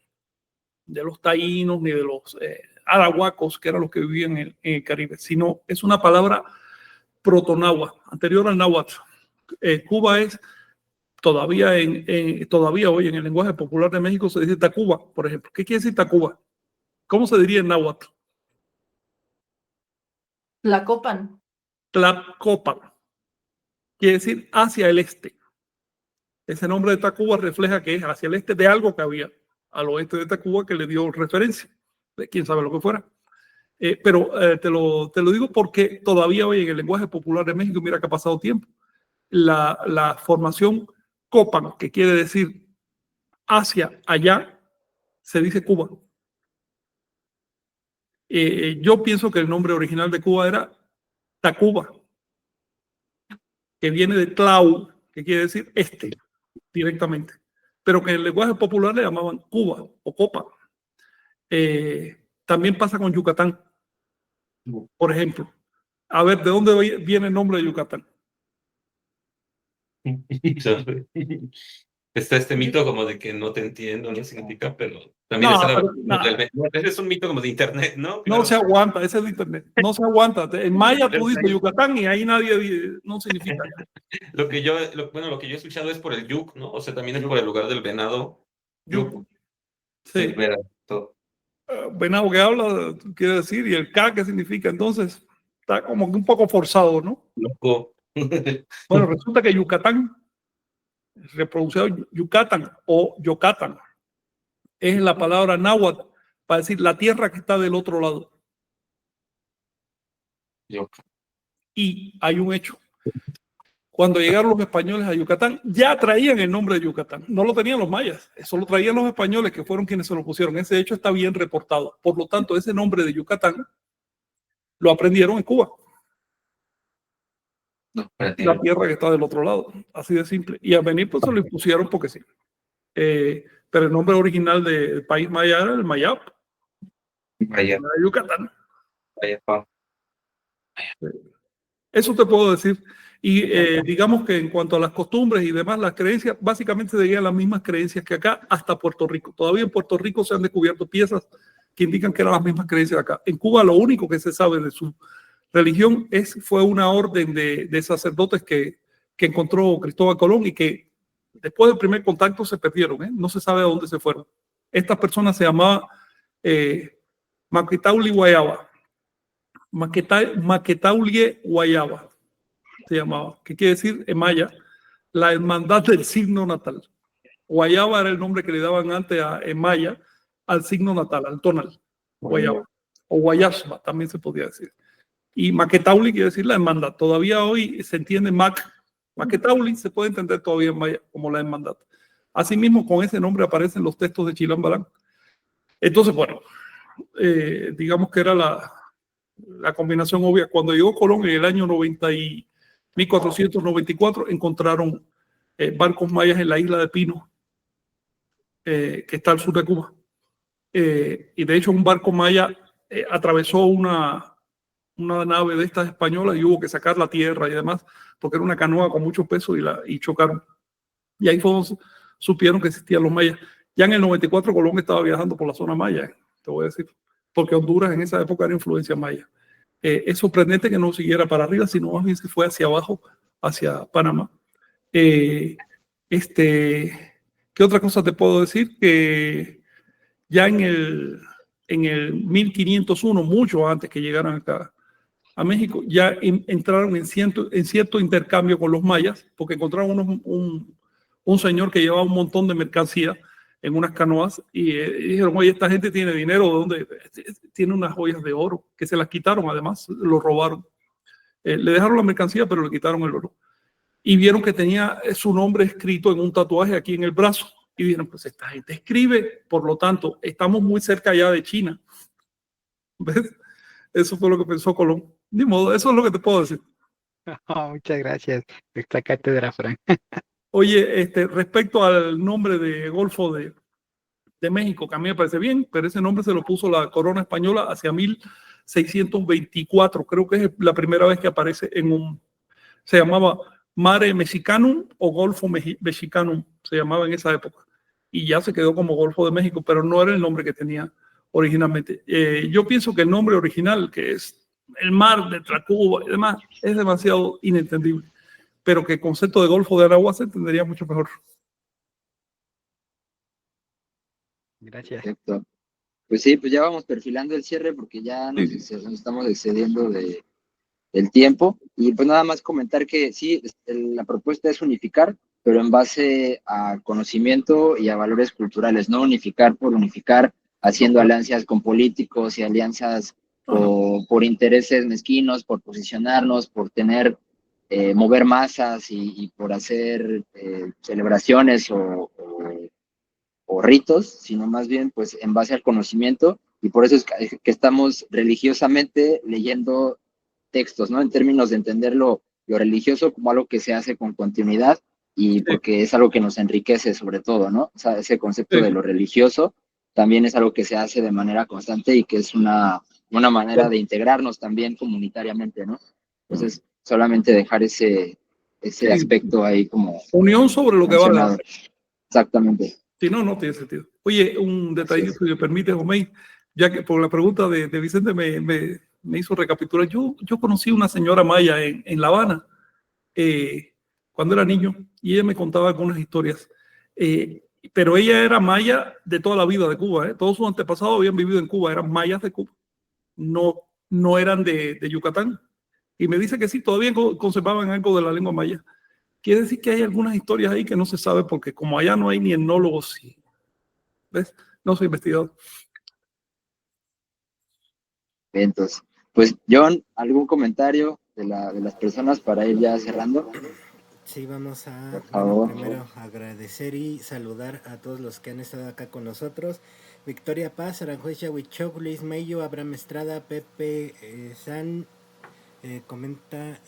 taínos ni de los arahuacos, que eran los que vivían en el Caribe, sino es una palabra protonáhuatl, anterior al náhuatl. Cuba es Todavía, todavía hoy en el lenguaje popular de México se dice Tacuba, por ejemplo. ¿Qué quiere decir Tacuba? ¿Cómo se diría en náhuatl? Tlacopan. Tlacopan. Quiere decir hacia el este. Ese nombre de Tacuba refleja que es hacia el este de algo que había al oeste de Tacuba que le dio referencia. De quién sabe lo que fuera. Pero te lo digo porque todavía hoy en el lenguaje popular de México, mira que ha pasado tiempo, la formación Copan, que quiere decir hacia allá, se dice Cuba. Yo pienso que el nombre original de Cuba era Tacuba, que viene de Tlau, que quiere decir este, directamente, pero que en el lenguaje popular le llamaban Cuba o Copa. También pasa con Yucatán, por ejemplo. A ver, ¿de dónde viene el nombre de Yucatán? Está este mito como de que no te entiendo, no significa, pero también No, está pero, ese es un mito como de internet, ¿no? no Claro. se aguanta, ese es de internet, no se aguanta. En maya tú dices Yucatán y ahí nadie, no significa. Lo que yo he escuchado es por el yuk, ¿no? O sea, también es por el lugar del venado. Yuk. Sí. Venado que habla, quiere decir, y el K, ¿qué significa? Entonces, está como que un poco forzado, ¿no? Loco. Bueno, resulta que Yucatán, reproducido Yucatán o Yocatán, es la palabra náhuatl para decir la tierra que está del otro lado. Y hay un hecho. Cuando llegaron los españoles a Yucatán, ya traían el nombre de Yucatán. No lo tenían los mayas, eso lo traían los españoles, que fueron quienes se lo pusieron. Ese hecho está bien reportado. Por lo tanto, ese nombre de Yucatán lo aprendieron en Cuba. La tierra que está del otro lado, así de simple. Y a venir pues se lo impusieron porque sí. Pero el nombre original del país maya era el Mayap. Maya. Yucatán. Maya. Eso te puedo decir. Y digamos que en cuanto a las costumbres y demás, las creencias básicamente seguían las mismas creencias que acá hasta Puerto Rico. Todavía en Puerto Rico se han descubierto piezas que indican que eran las mismas creencias acá. En Cuba lo único que se sabe de su religión fue una orden de sacerdotes que encontró Cristóbal Colón y que después del primer contacto se perdieron. No se sabe a dónde se fueron. Estas personas se llamaban Maquetauli Guayaba. Maquetaulie Guayaba se llamaba, que quiere decir en maya la hermandad del signo natal. Guayaba era el nombre que le daban antes en maya al signo natal, al tonal, Guayaba, o Guayasma también se podía decir. Y Maquetauli quiere decir la hermandad. Todavía hoy se entiende Maquetauli, se puede entender todavía en maya como la hermandad. Asimismo, con ese nombre aparecen los textos de Chilam Balam. Entonces, bueno, digamos que era la combinación obvia. Cuando llegó Colón en el año 1494, encontraron barcos mayas en la isla de Pino, que está al sur de Cuba. Y de hecho un barco maya atravesó una nave de estas españolas y hubo que sacar la tierra y demás, porque era una canoa con mucho peso y chocaron. Y ahí supieron que existían los mayas. Ya en el 94 Colón estaba viajando por la zona maya, te voy a decir, porque Honduras en esa época era influencia maya. Es sorprendente que no siguiera para arriba, sino más bien se fue hacia abajo, hacia Panamá. ¿Qué otra cosa te puedo decir? Que ya en el 1501, mucho antes que llegaran acá a México, ya entraron en cierto intercambio con los mayas, porque encontraron un señor que llevaba un montón de mercancía en unas canoas y dijeron, oye, esta gente tiene dinero, ¿de dónde? Tiene unas joyas de oro, que se las quitaron además, lo robaron. Le dejaron la mercancía, pero le quitaron el oro. Y vieron que tenía su nombre escrito en un tatuaje aquí en el brazo. Y dijeron, pues esta gente escribe, por lo tanto, estamos muy cerca ya de China. ¿Ves? Eso fue lo que pensó Colón. Ni modo, eso es lo que te puedo decir. Oh, muchas gracias, esta cátedra, Frank. Oye, respecto al nombre de Golfo de México, que a mí me parece bien, pero ese nombre se lo puso la corona española hacia 1624. Creo que es la primera vez que aparece se llamaba Mare Mexicanum o Golfo Mexicanum, se llamaba en esa época. Y ya se quedó como Golfo de México, pero no era el nombre que tenía originalmente. Yo pienso que el nombre original, que es el mar de Tacuba y demás, es demasiado inentendible. pero que el concepto de Golfo de Aragua se entendería mucho mejor. Gracias. Perfecto. Pues sí, pues ya vamos perfilando el cierre porque ya nos Sí. estamos excediendo del tiempo. Y pues nada más comentar que sí, la propuesta es unificar, pero en base a conocimiento y a valores culturales, no unificar por unificar, haciendo alianzas con políticos y alianzas por intereses mezquinos, por posicionarnos, por tener, mover masas y por hacer celebraciones o ritos, sino más bien pues en base al conocimiento, y por eso es que estamos religiosamente leyendo textos, ¿no? En términos de entender lo religioso como algo que se hace con continuidad y porque es algo que nos enriquece sobre todo, ¿no? O sea, ese concepto de lo religioso también es algo que se hace de manera constante y que es una manera de integrarnos también comunitariamente, ¿no? Entonces, solamente dejar ese aspecto ahí como unión sobre lo que vale. mencionado. Exactamente. Si no, no tiene sentido. Oye, un detallito, si me permite, Omey, ya que por la pregunta de Vicente me hizo recapitular. Yo conocí una señora maya en La Habana cuando era niño y ella me contaba algunas historias. Pero ella era maya de toda la vida de Cuba. Todos sus antepasados habían vivido en Cuba, eran mayas de Cuba. No eran de Yucatán. Y me dice que sí, todavía conservaban algo de la lengua maya. Quiere decir que hay algunas historias ahí que no se sabe porque como allá no hay ni etnólogos, ¿ves? No soy investigador. Entonces, pues John, ¿algún comentario de las personas para ir ya cerrando? Sí, vamos a, Por favor. primero agradecer y saludar a todos los que han estado acá con nosotros. Victoria Paz, Aranjuez Yahuichoc, Luis Mello, Abraham Estrada, Pepe San, comenta...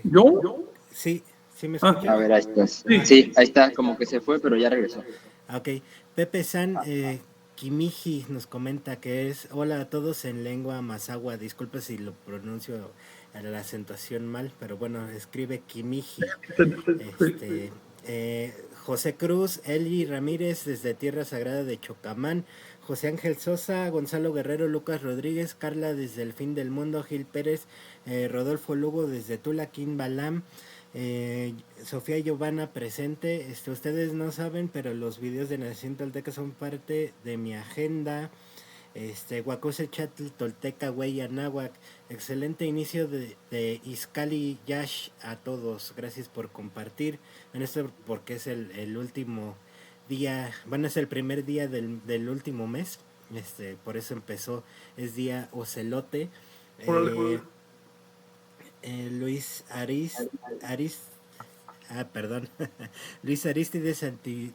¿Yo? Sí, ¿sí me escuchas? A ver, ahí estás. Sí, ahí está, como que se fue, pero ya regresó. Ok, Pepe San Kimiji nos comenta que es hola a todos en lengua mazahua. Disculpe si lo pronuncio la acentuación mal, pero bueno, escribe Kimiji. José Cruz, Eli Ramírez desde Tierra Sagrada de Chocamán, José Ángel Sosa, Gonzalo Guerrero, Lucas Rodríguez, Carla desde el fin del mundo, Gil Pérez, Rodolfo Lugo desde Tula, Kim Balam, Sofía Giovanna presente. Ustedes no saben, pero los videos de Nación Tolteca son parte de mi agenda. Huacuse Chatl Tolteca Huey Anáhuac. Excelente inicio de Izcali Yash a todos. Gracias por compartir. Bueno, esto porque es el último día, bueno, es el primer día del último mes. Por eso empezó, es día Ocelote. Luis Luis Aristides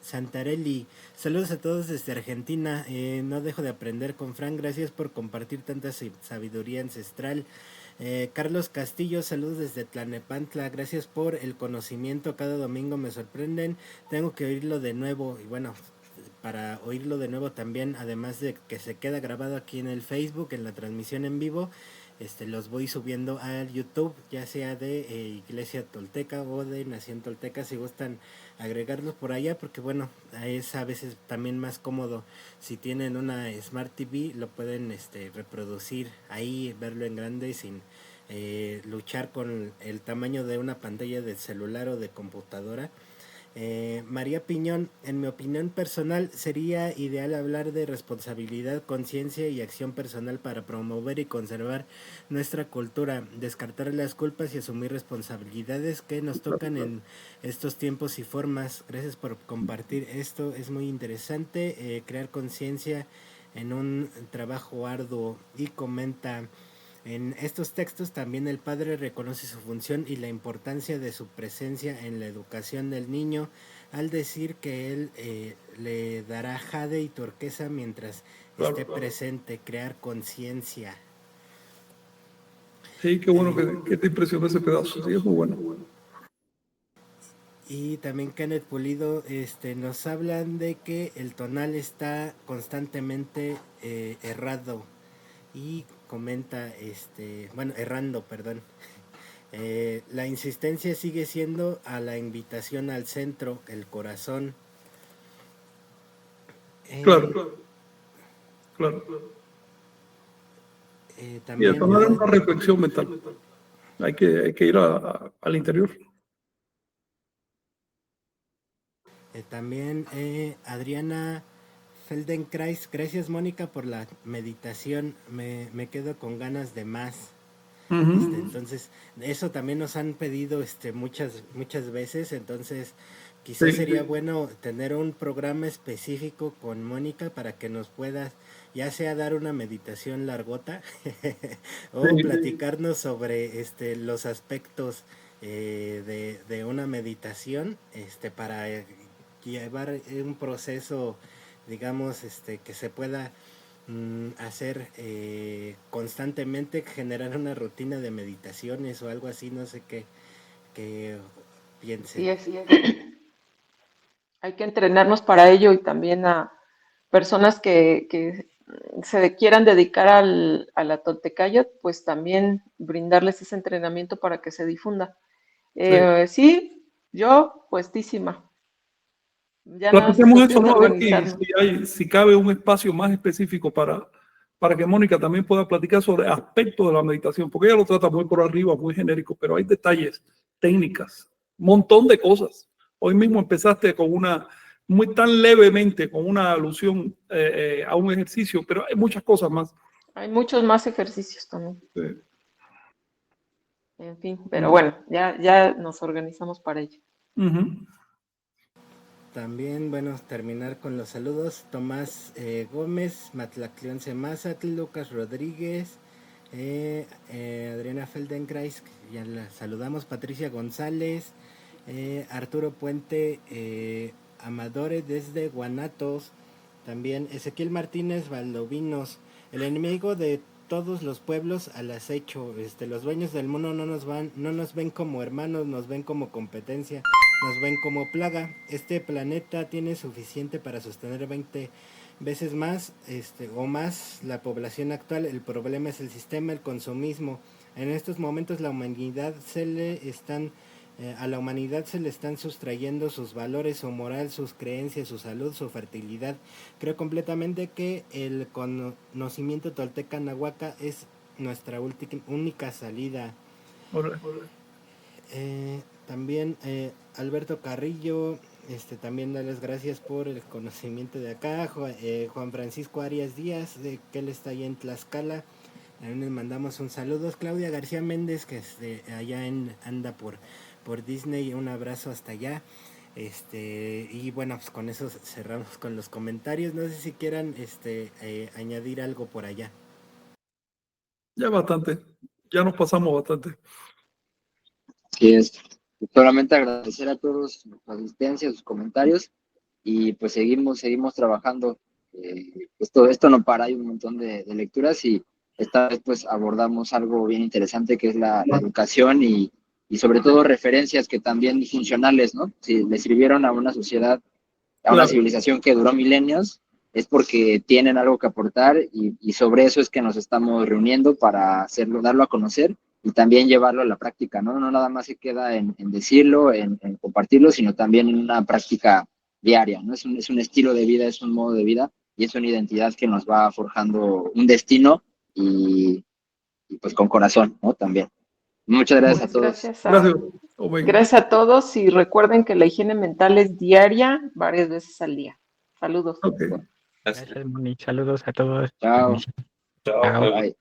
Santarelli, saludos a todos desde Argentina. No dejo de aprender con Frank, gracias por compartir tanta sabiduría ancestral. Carlos Castillo, saludos desde Tlanepantla, gracias por el conocimiento, cada domingo me sorprenden, tengo que oírlo de nuevo. Y bueno, para oírlo de nuevo también, además de que se queda grabado aquí en el Facebook, en la transmisión en vivo, los voy subiendo al YouTube, ya sea de Iglesia Tolteca o de Nación Tolteca, si gustan agregarlos por allá, porque bueno, es a veces también más cómodo. Si tienen una Smart TV, lo pueden reproducir ahí, verlo en grande sin luchar con el tamaño de una pantalla de celular o de computadora. María Piñón, en mi opinión personal sería ideal hablar de responsabilidad, conciencia y acción personal para promover y conservar nuestra cultura, descartar las culpas y asumir responsabilidades que nos tocan en estos tiempos y formas. Gracias por compartir esto, es muy interesante, crear conciencia en un trabajo arduo. Y comenta: en estos textos también el padre reconoce su función y la importancia de su presencia en la educación del niño, al decir que él le dará jade y turquesa mientras esté presente, crear conciencia. Sí, qué bueno que te impresionó ese pedazo, sí, es muy bueno. Y también Kenneth Pulido nos hablan de que el tonal está constantemente errado. Y comenta, errando, perdón. La insistencia sigue siendo a la invitación al centro, el corazón. Claro. También y tomar una reflexión mental. Hay que ir al interior. También Adriana Feldenkrais, gracias Mónica por la meditación, me quedo con ganas de más. Entonces, eso también nos han pedido muchas veces, entonces quizás sería bueno tener un programa específico con Mónica para que nos pueda, ya sea dar una meditación largota o platicarnos sobre los aspectos de una meditación para llevar un proceso, digamos, que se pueda hacer constantemente, generar una rutina de meditaciones o algo así, no sé qué piense. Sí, hay que entrenarnos para ello y también a personas que se quieran dedicar a la Toltecayot, pues también brindarles ese entrenamiento para que se difunda. Sí, yo puestísima. Ya nada más es Platiquemos eso, cuestión de ¿no? A ver organizarnos. si cabe un espacio más específico para que Mónica también pueda platicar sobre aspectos de la meditación, porque ella lo trata muy por arriba, muy genérico, pero hay detalles, técnicas, un montón de cosas. Hoy mismo empezaste con muy tan levemente, con una alusión a un ejercicio, pero hay muchas cosas más. Hay muchos más ejercicios también. Sí. En fin, pero bueno, ya nos organizamos para ello. También, bueno, terminar con los saludos. Tomás Gómez, Matlacleón Semazatl, Lucas Rodríguez, Adriana Feldenkrais, ya la saludamos, Patricia González, Arturo Puente Amadores desde Guanatos, también Ezequiel Martínez Valdovinos, el enemigo de todos los pueblos al acecho, los dueños del mundo no nos ven como hermanos, nos ven como competencia, nos ven como plaga. Este planeta tiene suficiente para sostener 20 veces más o más la población actual. El problema es el sistema, el consumismo. En estos momentos a la humanidad se le están sustrayendo sus valores, su moral, sus creencias, su salud, su fertilidad. Creo completamente que el conocimiento tolteca nahuaca es nuestra única salida. También Alberto Carrillo, también darles gracias por el conocimiento de acá. Juan Francisco Arias Díaz, que él está ahí en Tlaxcala. También les mandamos un saludo. Claudia García Méndez, que allá anda por Disney, un abrazo hasta allá. Y bueno, pues con eso cerramos con los comentarios. No sé si quieran añadir algo por allá. Ya bastante, ya nos pasamos bastante. Así es. Solamente agradecer a todos su asistencia, sus comentarios, y pues seguimos trabajando. Esto no para, hay un montón de lecturas, y esta vez pues abordamos algo bien interesante que es la educación y sobre todo referencias que también funcionales, ¿no? Si le sirvieron a una sociedad, a una civilización que duró milenios, es porque tienen algo que aportar, y sobre eso es que nos estamos reuniendo para darlo a conocer y también llevarlo a la práctica, ¿no? No nada más se queda en decirlo, en compartirlo, sino también en una práctica diaria, ¿no? Es un estilo de vida, es un modo de vida, y es una identidad que nos va forjando un destino, y pues con corazón, ¿no? También. Muchas gracias a todos. Gracias a todos, y recuerden que la higiene mental es diaria, varias veces al día. Saludos. Gracias, Moni. Saludos a todos. Chao. Chao. Bye.